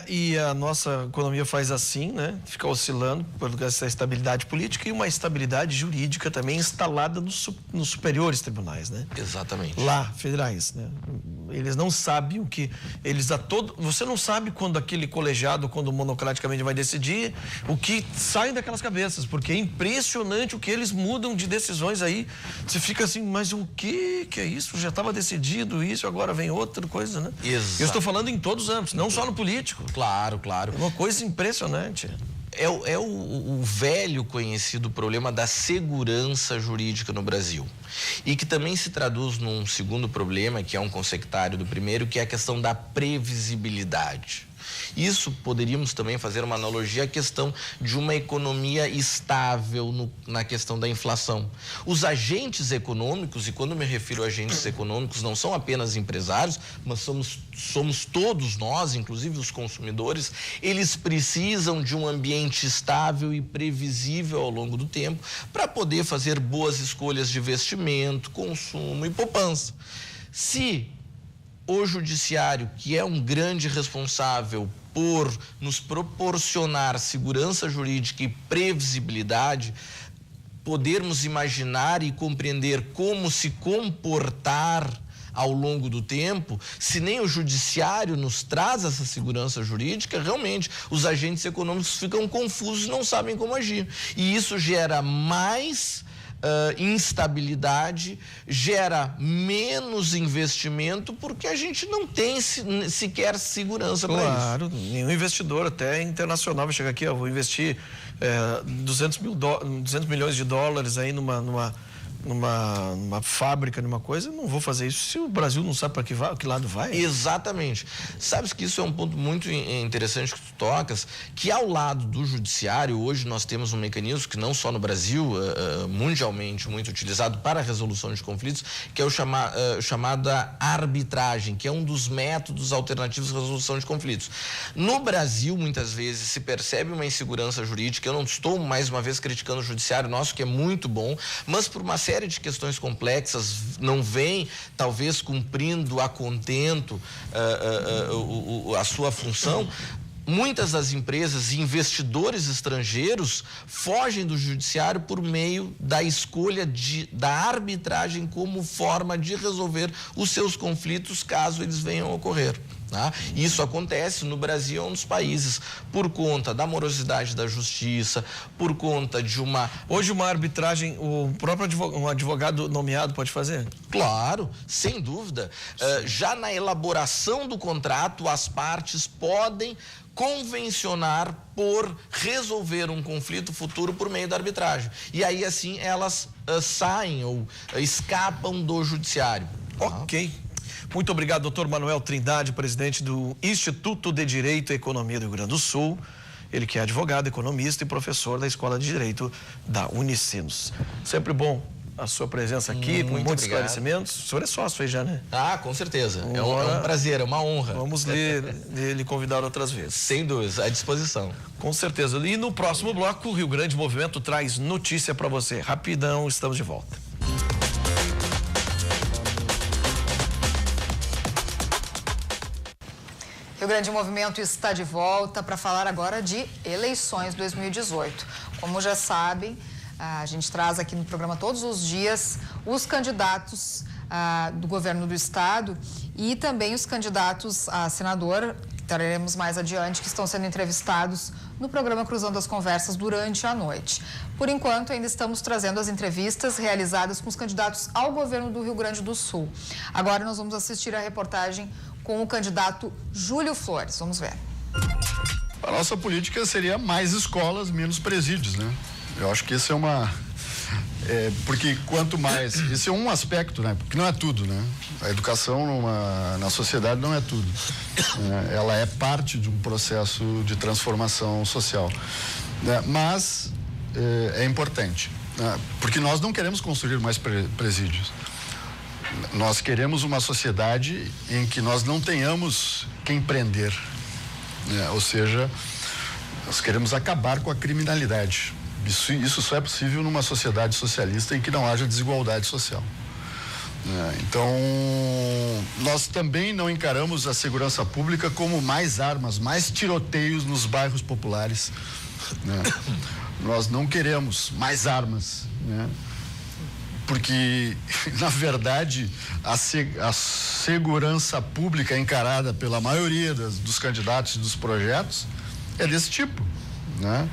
E a nossa economia faz assim, né? Fica oscilando por essa estabilidade política e uma estabilidade jurídica também instalada nos superiores tribunais, né? Exatamente. Lá, federais, né? Eles não sabem o que você não sabe quando aquele colegiado, quando monocraticamente vai decidir, o que sai daquelas cabeças, porque é impressionante o que eles mudam de decisões aí. Você fica assim, mas o que é isso? Já estava decidido isso, agora vem outra coisa, né? Exato. Eu estou falando em todos os âmbitos, não só no político. Claro. É uma coisa impressionante. É o velho conhecido problema da segurança jurídica no Brasil. E que também se traduz num segundo problema, que é um consectário do primeiro, que é a questão da previsibilidade. Isso poderíamos também fazer uma analogia à questão de uma economia estável na questão da inflação. Os agentes econômicos, e quando me refiro a agentes econômicos, não são apenas empresários, mas somos todos nós, inclusive os consumidores, eles precisam de um ambiente estável e previsível ao longo do tempo para poder fazer boas escolhas de investimento, consumo e poupança. Se o judiciário, que é um grande responsável por nos proporcionar segurança jurídica e previsibilidade, podermos imaginar e compreender como se comportar ao longo do tempo, se nem o judiciário nos traz essa segurança jurídica, realmente os agentes econômicos ficam confusos e não sabem como agir. E isso gera mais instabilidade, gera menos investimento, porque a gente não tem sequer segurança para isso. Claro, nenhum investidor, até internacional, vai chegar aqui, vou investir 200 milhões de dólares aí numa fábrica, numa coisa, não vou fazer isso se o Brasil não sabe para que lado vai. Exatamente. Sabes que isso é um ponto muito interessante que tu tocas, que ao lado do judiciário, hoje nós temos um mecanismo que não só no Brasil, mundialmente muito utilizado para a resolução de conflitos, que é o chamado arbitragem, que é um dos métodos alternativos de resolução de conflitos. No Brasil, muitas vezes, se percebe uma insegurança jurídica. Eu não estou, mais uma vez, criticando o judiciário nosso, que é muito bom, mas por uma série de questões complexas, não vem, talvez, cumprindo a contento a sua função. Muitas das empresas e investidores estrangeiros fogem do judiciário por meio da escolha da arbitragem como forma de resolver os seus conflitos, caso eles venham a ocorrer. Tá? Isso acontece no Brasil, é um dos países, por conta da morosidade da justiça, por conta de uma... Hoje uma arbitragem, o próprio um advogado nomeado pode fazer? Claro, sem dúvida. Já na elaboração do contrato, as partes podem convencionar por resolver um conflito futuro por meio da arbitragem. E aí, assim, elas saem ou escapam do judiciário. Ok. Muito obrigado, doutor Manuel Trindade, presidente do Instituto de Direito e Economia do Rio Grande do Sul. Ele que é advogado, economista e professor da Escola de Direito da Unicinos. Sempre bom a sua presença aqui, com muitos esclarecimentos. O senhor é sócio aí já, né? Ah, com certeza. É um prazer, é uma honra. Vamos lhe convidar outras vezes. Sem dúvida, à disposição. Com certeza. E no próximo bloco, o Rio Grande Movimento traz notícia para você. Rapidão, estamos de volta. Rio Grande Movimento está de volta para falar agora de eleições 2018. Como já sabem, a gente traz aqui no programa todos os dias os candidatos do governo do estado e também os candidatos a senador, que traremos mais adiante, que estão sendo entrevistados no programa Cruzando as Conversas durante a noite. Por enquanto, ainda estamos trazendo as entrevistas realizadas com os candidatos ao governo do Rio Grande do Sul. Agora nós vamos assistir a reportagem com o candidato Júlio Flores. Vamos ver. A nossa política seria mais escolas, menos presídios, né? Eu acho que esse é uma... porque quanto mais... Esse é um aspecto, né? Porque não é tudo, né? A educação na sociedade não é tudo. Ela é parte de um processo de transformação social. Mas é importante, né? Porque nós não queremos construir mais presídios. Nós queremos uma sociedade em que nós não tenhamos quem prender, né? Ou seja, nós queremos acabar com a criminalidade. Isso só é possível numa sociedade socialista em que não haja desigualdade social. Então, nós também não encaramos a segurança pública como mais armas, mais tiroteios nos bairros populares, né? Nós não queremos mais armas, né? Porque, na verdade, a segurança pública encarada pela maioria dos candidatos e dos projetos é desse tipo, né?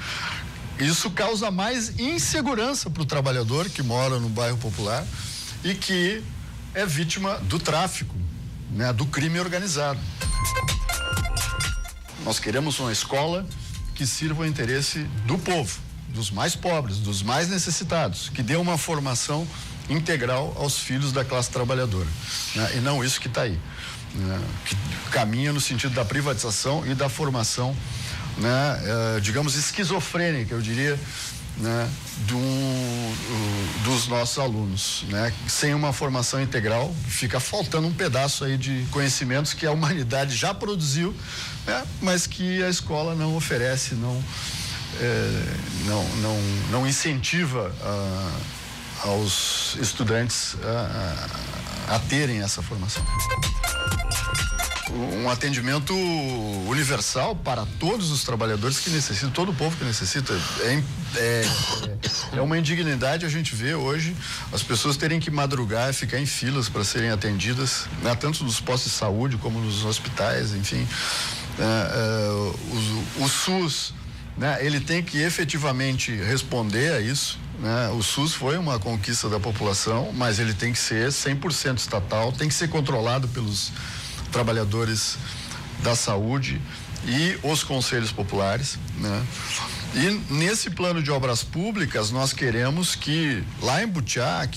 Isso causa mais insegurança para o trabalhador que mora no bairro popular e que é vítima do tráfico, né? Do crime organizado. Nós queremos uma escola que sirva ao interesse do povo, dos mais pobres, dos mais necessitados, que dê uma formação integral aos filhos da classe trabalhadora, né? E não isso que está aí. né, que caminha no sentido da privatização e da formação, né, digamos, esquizofrênica, eu diria, né, dos nossos alunos, né? Sem uma formação integral, fica faltando um pedaço aí de conhecimentos que a humanidade já produziu, né, mas que a escola não oferece, não incentiva aos estudantes a terem essa formação. Um atendimento universal para todos os trabalhadores que necessitam, todo o povo que necessita. É uma indignidade a gente ver hoje as pessoas terem que madrugar, ficar em filas para serem atendidas, né, tanto nos postos de saúde como nos hospitais, enfim. O SUS, né, ele tem que efetivamente responder a isso. Né? O SUS foi uma conquista da população, mas ele tem que ser 100% estatal, tem que ser controlado pelos trabalhadores da saúde e os conselhos populares, né? E nesse plano de obras públicas nós queremos que lá em Butiá,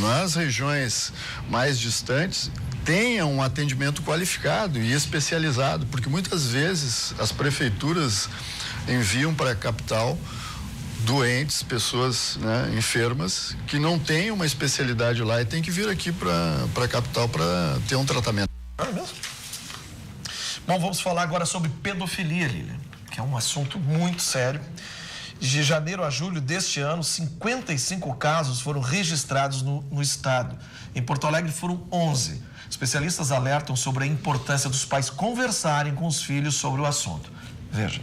nas regiões mais distantes, tenha um atendimento qualificado e especializado, porque muitas vezes as prefeituras enviam para a capital doentes, pessoas, né, enfermas, que não têm uma especialidade lá e tem que vir aqui para a capital para ter um tratamento. Bom, vamos falar agora sobre pedofilia, Lilian, que é um assunto muito sério. De janeiro a julho deste ano, 55 casos foram registrados no estado. Em Porto Alegre foram 11. Especialistas alertam sobre a importância dos pais conversarem com os filhos sobre o assunto. Veja.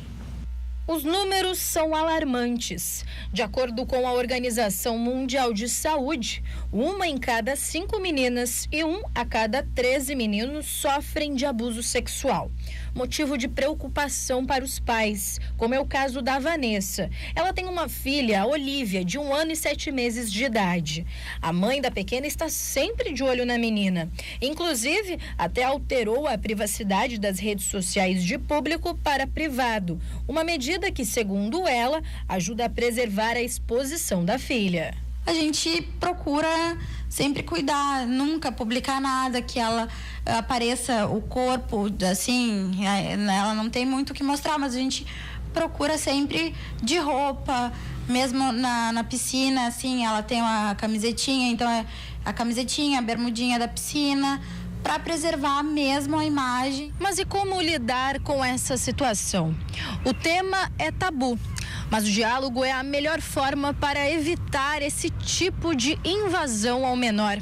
Os números são alarmantes. De acordo com a Organização Mundial de Saúde, 1 em cada 5 meninas e 1 a cada 13 meninos sofrem de abuso sexual. Motivo de preocupação para os pais, como é o caso da Vanessa. Ela tem uma filha, a Olivia, de 1 ano e 7 meses de idade. A mãe da pequena está sempre de olho na menina. Inclusive, até alterou a privacidade das redes sociais de público para privado. Uma medida que, segundo ela, ajuda a preservar a exposição da filha. A gente procura sempre cuidar, nunca publicar nada que ela apareça o corpo, assim, ela não tem muito o que mostrar, mas a gente procura sempre de roupa, mesmo na piscina, assim, ela tem uma camisetinha, então é a camisetinha, a bermudinha da piscina, para preservar mesmo a imagem. Mas e como lidar com essa situação? O tema é tabu, mas o diálogo é a melhor forma para evitar esse tipo de invasão ao menor,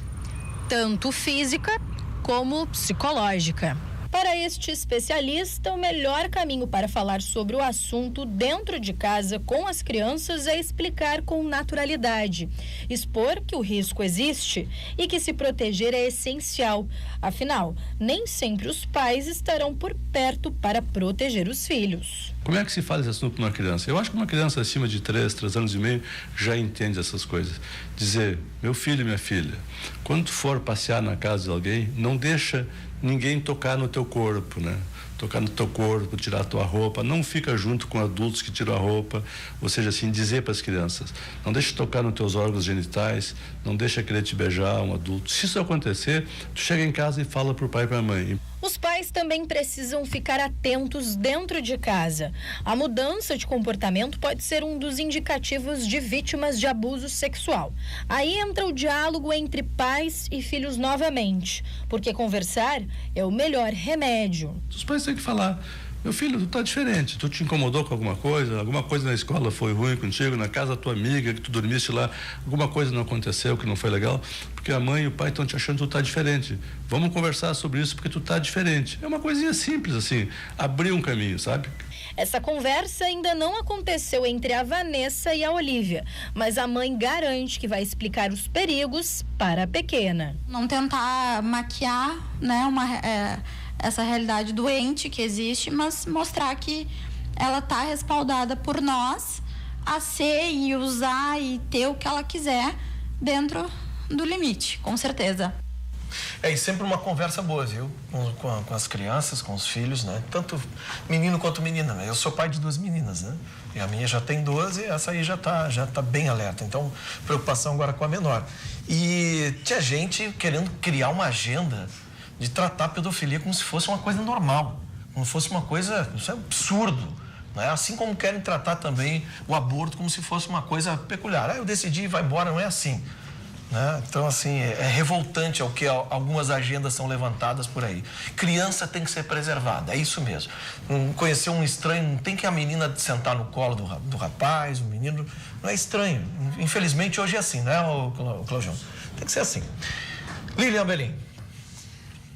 tanto física como psicológica. Para este especialista, o melhor caminho para falar sobre o assunto dentro de casa com as crianças é explicar com naturalidade, expor que o risco existe e que se proteger é essencial. Afinal, nem sempre os pais estarão por perto para proteger os filhos. Como é que se fala esse assunto para uma criança? Eu acho que uma criança acima de 3 anos e meio já entende essas coisas. Dizer, meu filho e minha filha, quando tu for passear na casa de alguém, não deixa ninguém tocar no teu corpo, né? Tocar no teu corpo, tirar a tua roupa, não fica junto com adultos que tiram a roupa, ou seja, assim, dizer para as crianças, não deixa tocar nos teus órgãos genitais, não deixa querer te beijar um adulto. Se isso acontecer, tu chega em casa e fala pro pai e pra mãe. Os pais também precisam ficar atentos dentro de casa. A mudança de comportamento pode ser um dos indicativos de vítimas de abuso sexual. Aí entra o diálogo entre pais e filhos novamente, porque conversar é o melhor remédio. Os pais têm que falar, meu filho, tu tá diferente, tu te incomodou com alguma coisa na escola foi ruim contigo, na casa da tua amiga que tu dormiste lá, alguma coisa não aconteceu que não foi legal, porque a mãe e o pai estão te achando que tu tá diferente. Vamos conversar sobre isso porque tu tá diferente. É uma coisinha simples assim, abrir um caminho, sabe? Essa conversa ainda não aconteceu entre a Vanessa e a Olivia, mas a mãe garante que vai explicar os perigos para a pequena. Não tentar maquiar, né, essa realidade doente que existe, mas mostrar que ela está respaldada por nós a ser e usar e ter o que ela quiser dentro do limite, com certeza. E sempre uma conversa boa, viu? Com as crianças, com os filhos, né? Tanto menino quanto menina, né? Eu sou pai de 2 meninas, né? E a minha já tem 12 e essa aí já tá bem alerta. Então, preocupação agora com a menor. E tinha gente querendo criar uma agenda de tratar a pedofilia como se fosse uma coisa normal, como se fosse uma coisa, isso é absurdo, né? Assim como querem tratar também o aborto como se fosse uma coisa peculiar. Eu decidi e vai embora, não é assim. Né? Então, assim, é revoltante o que algumas agendas são levantadas por aí. Criança tem que ser preservada, é isso mesmo. Conhecer um estranho, não tem que a menina sentar no colo do rapaz, o menino, não é estranho. Infelizmente, hoje é assim, né, Cláudio? Tem que ser assim. Lilian Belim.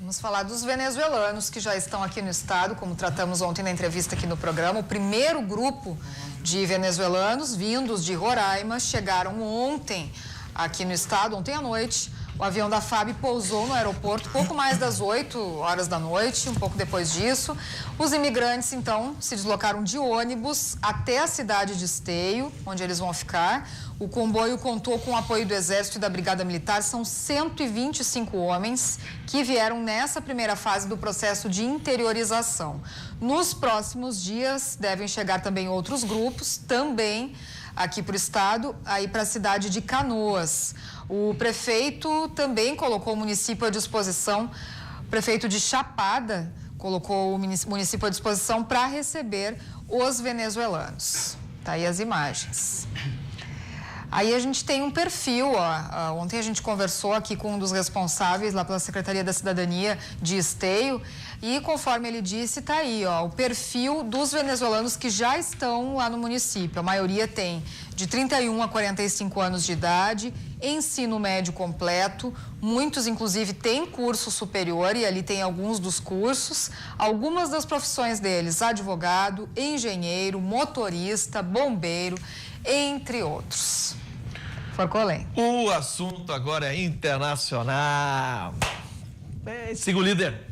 Vamos falar dos venezuelanos que já estão aqui no estado, como tratamos ontem na entrevista aqui no programa. O primeiro grupo de venezuelanos vindos de Roraima chegaram ontem aqui no estado, ontem à noite. O avião da FAB pousou no aeroporto pouco mais das 8 horas da noite, um pouco depois disso. Os imigrantes, então, se deslocaram de ônibus até a cidade de Esteio, onde eles vão ficar. O comboio contou com o apoio do Exército e da Brigada Militar. São 125 homens que vieram nessa primeira fase do processo de interiorização. Nos próximos dias devem chegar também outros grupos, também aqui para o estado, aí para a cidade de Canoas. O prefeito também colocou o município à disposição, o prefeito de Chapada colocou o município à disposição para receber os venezuelanos. Tá aí as imagens. Aí a gente tem um perfil, ó. Ontem a gente conversou aqui com um dos responsáveis lá pela Secretaria da Cidadania de Esteio e conforme ele disse, tá aí, ó, o perfil dos venezuelanos que já estão lá no município. A maioria tem de 31 a 45 anos de idade, ensino médio completo, muitos inclusive têm curso superior e ali tem alguns dos cursos. Algumas das profissões deles, advogado, engenheiro, motorista, bombeiro, entre outros. Forcolém. O assunto agora é internacional. Siga o líder.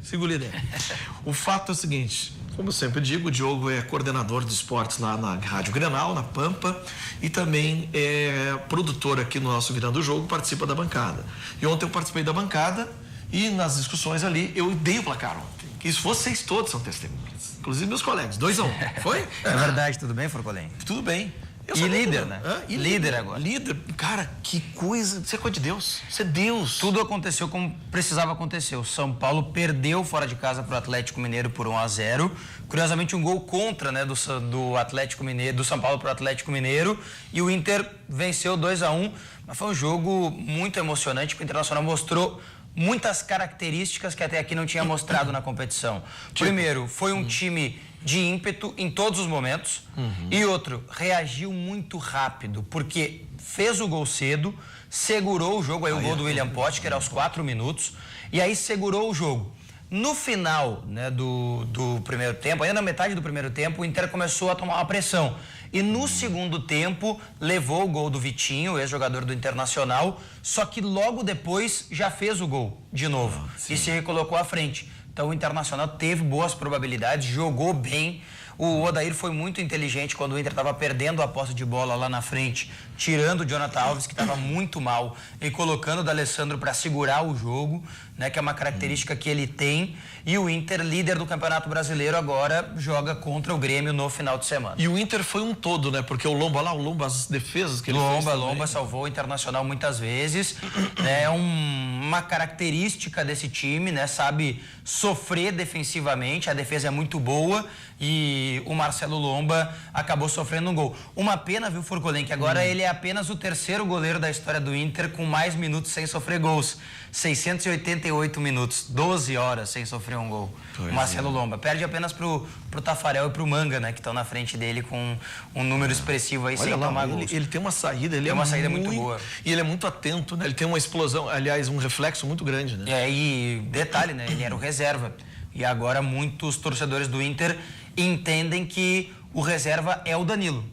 O fato é o seguinte, como eu sempre digo, o Diogo é coordenador de esportes lá na Rádio Grenal, na Pampa, e também é produtor aqui no nosso Virando o Jogo, participa da bancada. E ontem eu participei da bancada e nas discussões ali eu dei o placar ontem. Que isso vocês todos são testemunhas, inclusive meus colegas, 2-1, foi? É verdade, tudo bem, Forcolém? Tudo bem. E líder, né? E líder agora. Líder, cara, que coisa. Isso é coisa de Deus. Isso é Deus. Tudo aconteceu como precisava acontecer. O São Paulo perdeu fora de casa para o Atlético Mineiro por 1-0. Curiosamente, um gol contra, né, do Atlético Mineiro, do São Paulo para o Atlético Mineiro. E o Inter venceu 2-1. Mas foi um jogo muito emocionante, porque o Internacional mostrou muitas características que até aqui não tinha mostrado na competição. Primeiro, foi um time de ímpeto em todos os momentos. E outro, reagiu muito rápido, porque fez o gol cedo, segurou o jogo, aí o gol do William Potker aos 4 minutos, e aí segurou o jogo. No final, né, do primeiro tempo, ainda na metade do primeiro tempo, o Inter começou a tomar uma pressão. E no segundo tempo, levou o gol do Vitinho, ex-jogador do Internacional, só que logo depois já fez o gol de novo e se recolocou à frente. Então o Internacional teve boas probabilidades, jogou bem. O Odair foi muito inteligente quando o Inter estava perdendo a posse de bola lá na frente, tirando o Jonathan Alves, que estava muito mal, e colocando o D'Alessandro para segurar o jogo, né, que é uma característica que ele tem. E o Inter, líder do Campeonato Brasileiro, agora joga contra o Grêmio no final de semana. E o Inter foi um todo, né? Porque o Lomba, as defesas que ele fez. Lomba salvou o Internacional muitas vezes. É uma característica desse time, né? Sabe sofrer defensivamente, a defesa é muito boa e o Marcelo Lomba acabou sofrendo um gol. Uma pena, viu, Forcolém, que agora ele é apenas o terceiro goleiro da história do Inter com mais minutos sem sofrer gols. 688 minutos, 12 horas sem sofrer um gol. O Marcelo Lomba. Perde apenas pro Tafarel e pro Manga, né? Que estão na frente dele com um número expressivo aí. Olha sem lá, tomar gols. Ele tem uma saída, ele tem uma saída muito boa. E ele é muito atento, né? Ele tem uma explosão, aliás, um reflexo muito grande, né? E detalhe, né? Ele era o reserva. E agora muitos torcedores do Inter entendem que o reserva é o Danilo.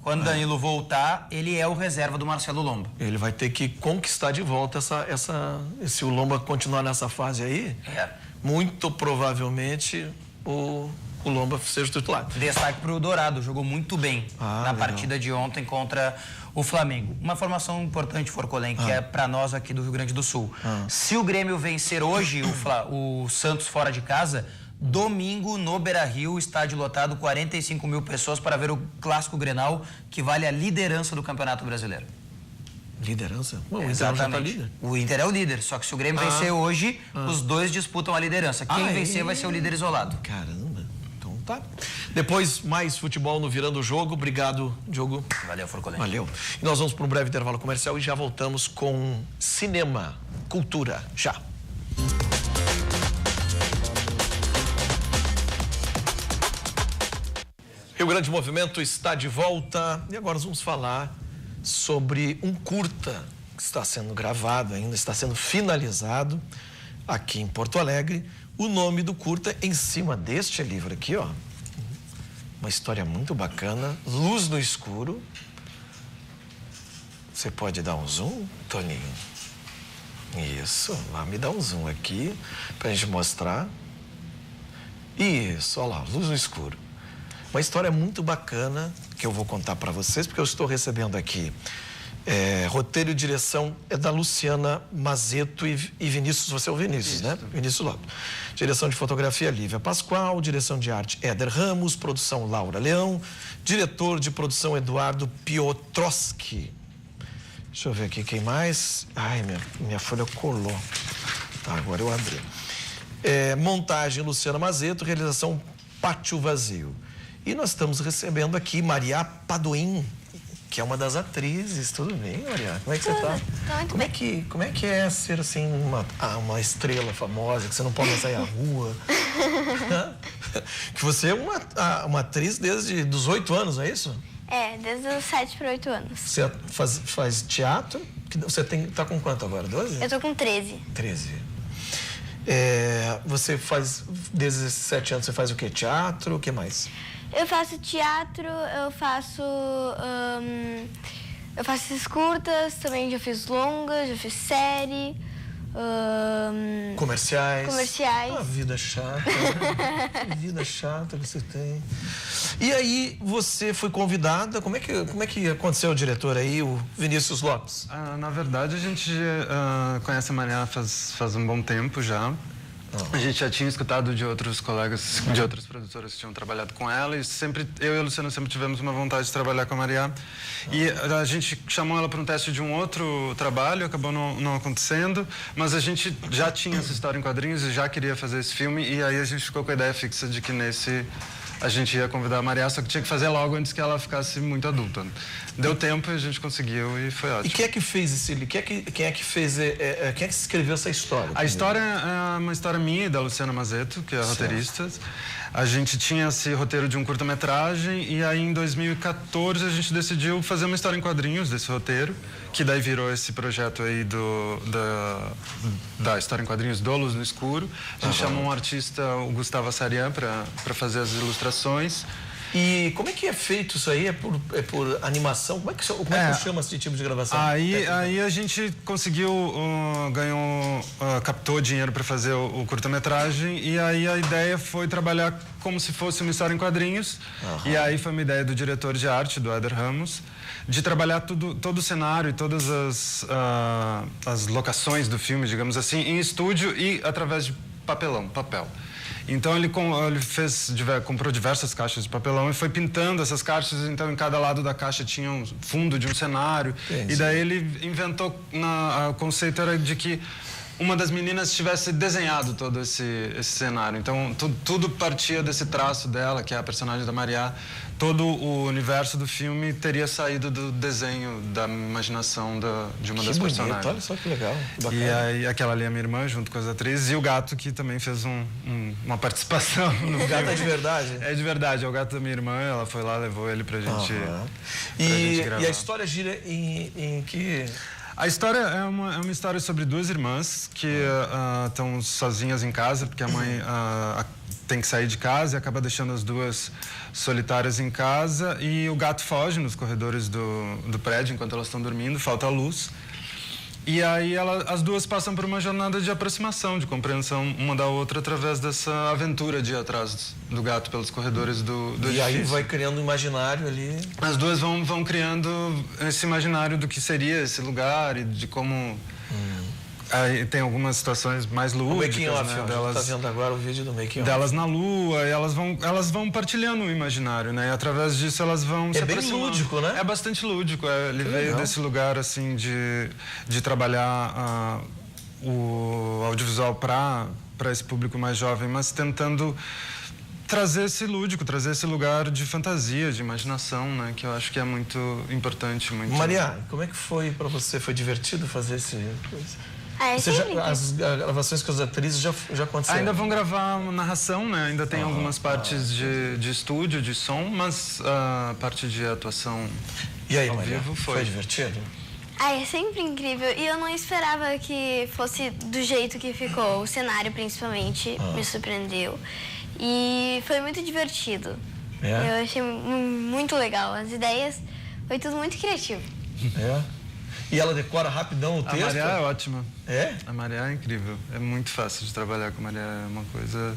Quando o Danilo voltar, ele é o reserva do Marcelo Lomba. Ele vai ter que conquistar de volta se o Lomba continuar nessa fase aí, muito provavelmente o Lomba seja o titular. Destaque para o Dourado, jogou muito bem na partida de ontem contra o Flamengo. Uma informação importante, Forcolém, que é para nós aqui do Rio Grande do Sul. Se o Grêmio vencer hoje o Santos fora de casa, domingo no Beira-Rio, estádio lotado, 45 mil pessoas para ver o Clássico Grenal, que vale a liderança do Campeonato Brasileiro. Liderança? Bom, o Inter Exatamente. já tá líder. O Inter é o líder, só que se o Grêmio vencer hoje, os dois disputam a liderança. Quem vencer vai ser o líder isolado. Caramba, então tá. Depois, mais futebol no Virando o Jogo. Obrigado, Diogo. Valeu, Forcolém. Valeu. E nós vamos para um breve intervalo comercial e já voltamos com cinema, cultura, já. Rio Grande Movimento está de volta e agora nós vamos falar sobre um curta que está sendo gravado ainda, está sendo finalizado aqui em Porto Alegre. O nome do curta é em cima deste livro aqui, ó. Uma história muito bacana, Luz no Escuro. Você pode dar um zoom, Toninho? Isso, lá me dá um zoom aqui pra gente mostrar. Isso, olha lá, Luz no Escuro. Uma história muito bacana que eu vou contar para vocês, porque eu estou recebendo aqui roteiro e direção é da Luciana Mazeto e Vinícius, você é o Vinícius, né? Vinícius Lopes. Direção de fotografia, Lívia Pascoal. Direção de arte, Éder Ramos. Produção, Laura Leão. Diretor de produção, Eduardo Piotrowski. Deixa eu ver aqui quem mais. Ai, minha folha colou. Tá, agora eu abri. Montagem, Luciana Mazeto. Realização, Pátio Vazio. E nós estamos recebendo aqui Maria Padoim, que é uma das atrizes. Tudo bem, Maria? Como é que você tá? Como é que é ser, assim, uma estrela famosa, que você não pode sair à rua? Que você é uma atriz desde os 8 anos, não é isso? Desde os 7 para 8 anos. Você faz teatro? Você tá com quanto agora? 12? Eu tô com 13. 13. Você faz, desde esses 7 anos, você faz o quê? Teatro? O que mais? Eu faço teatro, eu faço esses curtas, também já fiz longas, já fiz série. Comerciais. Comerciais. Vida chata. Que vida chata que você tem. E aí, você foi convidada, como é que aconteceu o diretor aí, o Vinícius Lopes? Na verdade, a gente conhece a Maria faz um bom tempo já. A gente já tinha escutado de outros colegas, de outras produtoras que tinham trabalhado com ela e sempre, eu e a Luciana sempre tivemos uma vontade de trabalhar com a Maria. E a gente chamou ela para um teste de um outro trabalho, acabou não acontecendo, mas a gente já tinha essa história em quadrinhos e já queria fazer esse filme e aí a gente ficou com a ideia fixa de que nesse a gente ia convidar a Maria, só que tinha que fazer logo antes que ela ficasse muito adulta. Deu tempo e a gente conseguiu e foi ótimo. E quem é que fez esse livro? Quem é que escreveu essa história? A história é uma história minha e da Luciana Mazeto, que é roteirista. A gente tinha esse roteiro de um curta-metragem e aí em 2014 a gente decidiu fazer uma história em quadrinhos desse roteiro, que daí virou esse projeto aí da história em quadrinhos do Luz no Escuro. A gente chamou um artista, o Gustavo Assarian, para fazer as ilustrações. E como é que é feito isso aí? É por animação? Como é que chama esse tipo de gravação? Aí a gente conseguiu, captou dinheiro para fazer o curta-metragem e aí a ideia foi trabalhar como se fosse uma história em quadrinhos. E aí foi uma ideia do diretor de arte, do Éder Ramos, de trabalhar todo o cenário e todas as locações do filme, digamos assim, em estúdio e através de papel. Então ele comprou diversas caixas de papelão e foi pintando essas caixas, então em cada lado da caixa tinha um fundo de um cenário. Entendi. E daí ele inventou, o conceito era de que uma das meninas tivesse desenhado todo esse cenário. Então tudo partia desse traço dela, que é a personagem da Maria. Todo o universo do filme teria saído do desenho, da imaginação de uma das personagens. Olha só que legal. Que e aí aquela ali é a minha irmã, junto com as atrizes, e o gato que também fez uma participação no filme. O gato é de verdade? É de verdade, é o gato da minha irmã, ela foi lá, levou ele pra gente, gente gravar. E a história gira em que... A história é uma história sobre duas irmãs que estão sozinhas em casa, porque a mãe tem que sair de casa e acaba deixando as duas solitárias em casa e o gato foge nos corredores do prédio enquanto elas estão dormindo, falta a luz. E aí as duas passam por uma jornada de aproximação, de compreensão uma da outra através dessa aventura de ir atrás do gato pelos corredores do edifício. E aí vai criando um imaginário ali. As duas vão criando esse imaginário do que seria esse lugar e de como Aí tem algumas situações mais lúdicas, making off, né? Delas, tá vendo agora o vídeo do making off. Delas na lua, e elas vão partilhando o imaginário, né? E através disso elas vão se aproximando. É bem lúdico, né? É bastante lúdico. Ele veio desse lugar, assim, de trabalhar o audiovisual para esse público mais jovem, mas tentando trazer esse lúdico, trazer esse lugar de fantasia, de imaginação, né? Que eu acho que é muito importante. Maria, como é que foi para você? Foi divertido fazer esse... as gravações com as atrizes já aconteceram? Ainda vão gravar uma narração, né? Ainda tem algumas partes de estúdio, de som, mas a parte de atuação ao vivo foi divertido? É sempre incrível. E eu não esperava que fosse do jeito que ficou. O cenário, principalmente, me surpreendeu. E foi muito divertido. Eu achei muito legal. As ideias, foi tudo muito criativo. E ela decora rapidão o texto? A Maria é ótima. É? A Maria é incrível. É muito fácil de trabalhar com a Maria. É uma coisa...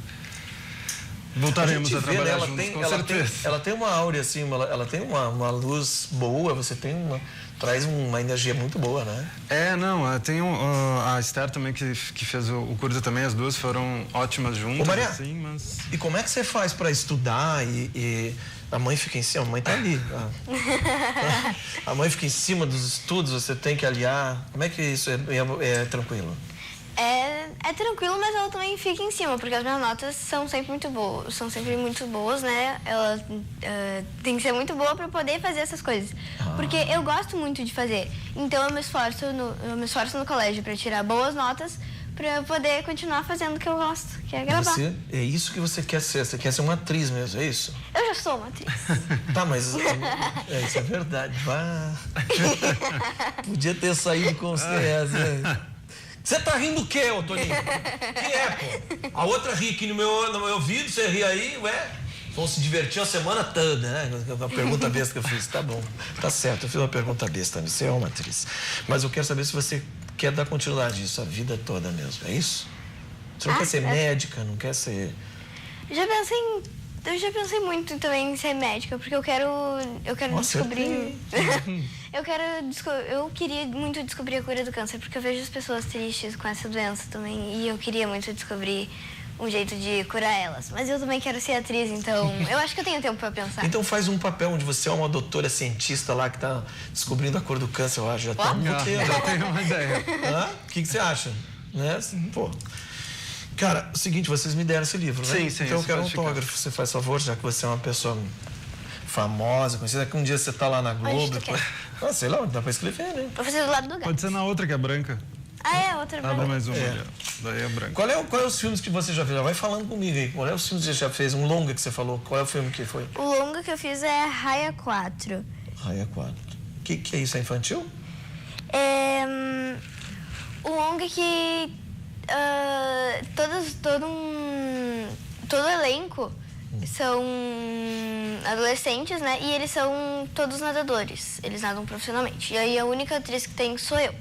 Voltaremos a trabalhar juntos, com certeza. Ela tem uma áurea, assim, ela tem uma luz boa, você tem traz uma energia muito boa, né? Tem a Esther também, que fez o curso também, as duas foram ótimas juntas. Ô, Maria, assim, mas... e como é que você faz para estudar e a mãe fica em cima, a mãe tá ali. A mãe fica em cima dos estudos, você tem que aliar. Como é que isso é tranquilo? É tranquilo, mas ela também fica em cima, porque as minhas notas são sempre muito boas, né? Ela tem que ser muito boa para poder fazer essas coisas. Porque eu gosto muito de fazer. Então eu me esforço no colégio para tirar boas notas, para poder continuar fazendo o que eu gosto, que é gravar. É isso que você quer ser? Você quer ser uma atriz mesmo, é isso? Eu já sou uma atriz. Tá, mas isso é verdade. Podia ter saído com Você tá rindo do quê, ô Toninho? Que é, pô? A outra ri aqui no meu ouvido, você ri aí, vão se divertir a semana toda, né? Uma pergunta besta que eu fiz, tá bom. Tá certo, eu fiz uma pergunta besta, você é uma atriz. Mas eu quero saber se você quer dar continuidade disso a vida toda mesmo, é isso? Você não quer ser médica, não quer ser... Eu já pensei muito também em ser médica, porque eu quero descobrir... Eu queria muito descobrir a cura do câncer, porque eu vejo as pessoas tristes com essa doença também, e eu queria muito descobrir um jeito de curar elas. Mas eu também quero ser atriz, então eu acho que eu tenho tempo para pensar. Então faz um papel onde você é uma doutora cientista lá que tá descobrindo a cura do câncer, eu acho. Já tenho uma ideia. O que você acha? Né? Pô... Cara, é o seguinte, vocês me deram esse livro, né? Sim. Então eu quero um autógrafo, você faz favor, já que você é uma pessoa famosa, conhecida, que um dia você tá lá na Globo. Sei lá, dá pra escrever, né? Vou fazer do lado do gato. Pode ser na outra, que é branca. Outra branca. Abre mais uma, daí é branca. Qual é os filmes que você já fez? Já vai falando comigo aí. Qual é os filmes que você já fez? Um longa que você falou, qual é o filme que foi? O longa que eu fiz é Raia 4. Raia 4. O que é isso? É infantil? O longa que... todo o elenco são adolescentes, né? E eles são todos nadadores. Eles nadam profissionalmente. E aí a única atriz que tem sou eu.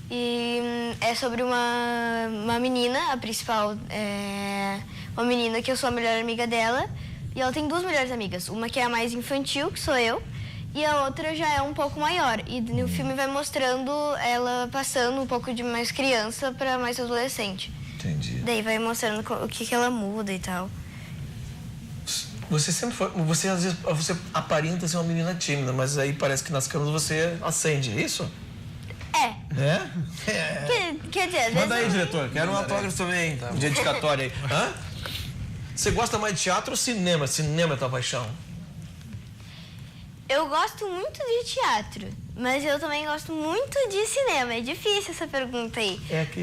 E é sobre uma menina, a principal é uma menina que eu sou a melhor amiga dela. E ela tem duas melhores amigas. Uma que é a mais infantil, que sou eu. E a outra já é um pouco maior. E no filme vai mostrando ela passando um pouco de mais criança para mais adolescente. Entendi. Daí vai mostrando o que ela muda e tal. Você sempre foi... Você às vezes você aparenta ser uma menina tímida, mas aí parece que nas câmeras você acende, é isso? Quer dizer, às vezes... Manda aí, diretor. Quero um autógrafo também, tá, um dedicatório aí. Você gosta mais de teatro ou cinema? Cinema é tua paixão? Eu gosto muito de teatro, mas eu também gosto muito de cinema. É difícil essa pergunta aí.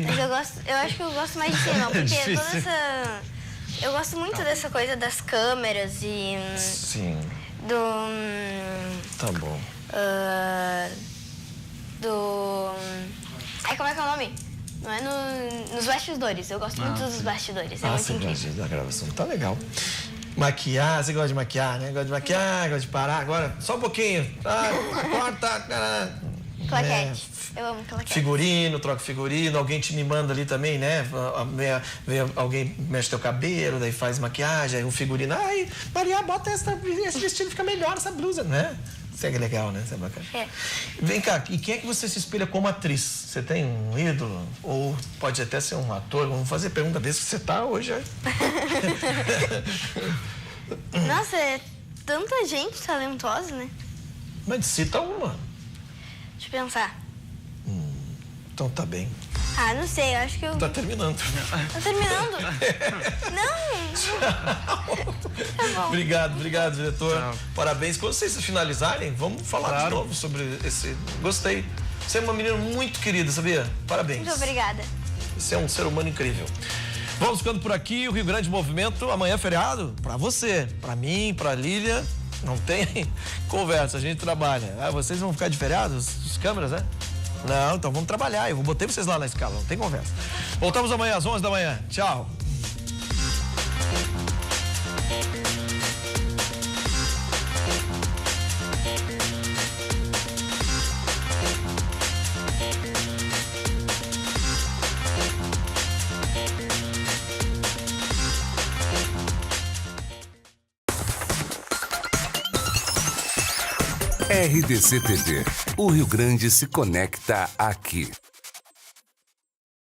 Mas eu acho que eu gosto mais de cinema, porque toda essa... Eu gosto muito dessa coisa das câmeras e... Sim. Tá bom. Como é que é o nome? Não é nos bastidores. Eu gosto muito dos bastidores. É muito incrível. Da gravação. Tá legal. Maquiar, você gosta de maquiar, né? Gosta de maquiar, gosta de parar. Agora, só um pouquinho. Corta. Claquete. Eu amo claquete. Figurino, troca figurino. Alguém te me manda ali também, né? Alguém mexe teu cabelo, daí faz maquiagem, aí um figurino. Ai, Maria, bota esse vestido, fica melhor essa blusa, né? Isso é legal, né? Isso é bacana. É. Vem cá, e quem é que você se espelha como atriz? Você tem um ídolo? Ou pode até ser um ator? Vamos fazer pergunta desse que você tá hoje. Nossa, é tanta gente talentosa, né? Mas cita uma. Deixa eu pensar. Então tá bem. Ah, não sei, eu acho que eu... Tá terminando. Tá terminando? Não! Tá bom. Obrigado, diretor. Parabéns. Quando vocês finalizarem, vamos falar de novo sobre esse... Gostei. Você é uma menina muito querida, sabia? Parabéns. Muito obrigada. Você é um ser humano incrível. Vamos ficando por aqui. O Rio Grande Movimento, amanhã é feriado. Pra você, pra mim, pra Lília. Não tem conversa, a gente trabalha. Ah, vocês vão ficar de feriado? Os câmeras, né? Não, então vamos trabalhar. Eu botei vocês lá na escala, não tem conversa. Voltamos amanhã às 11 da manhã. Tchau. RDC TV. O Rio Grande se conecta aqui.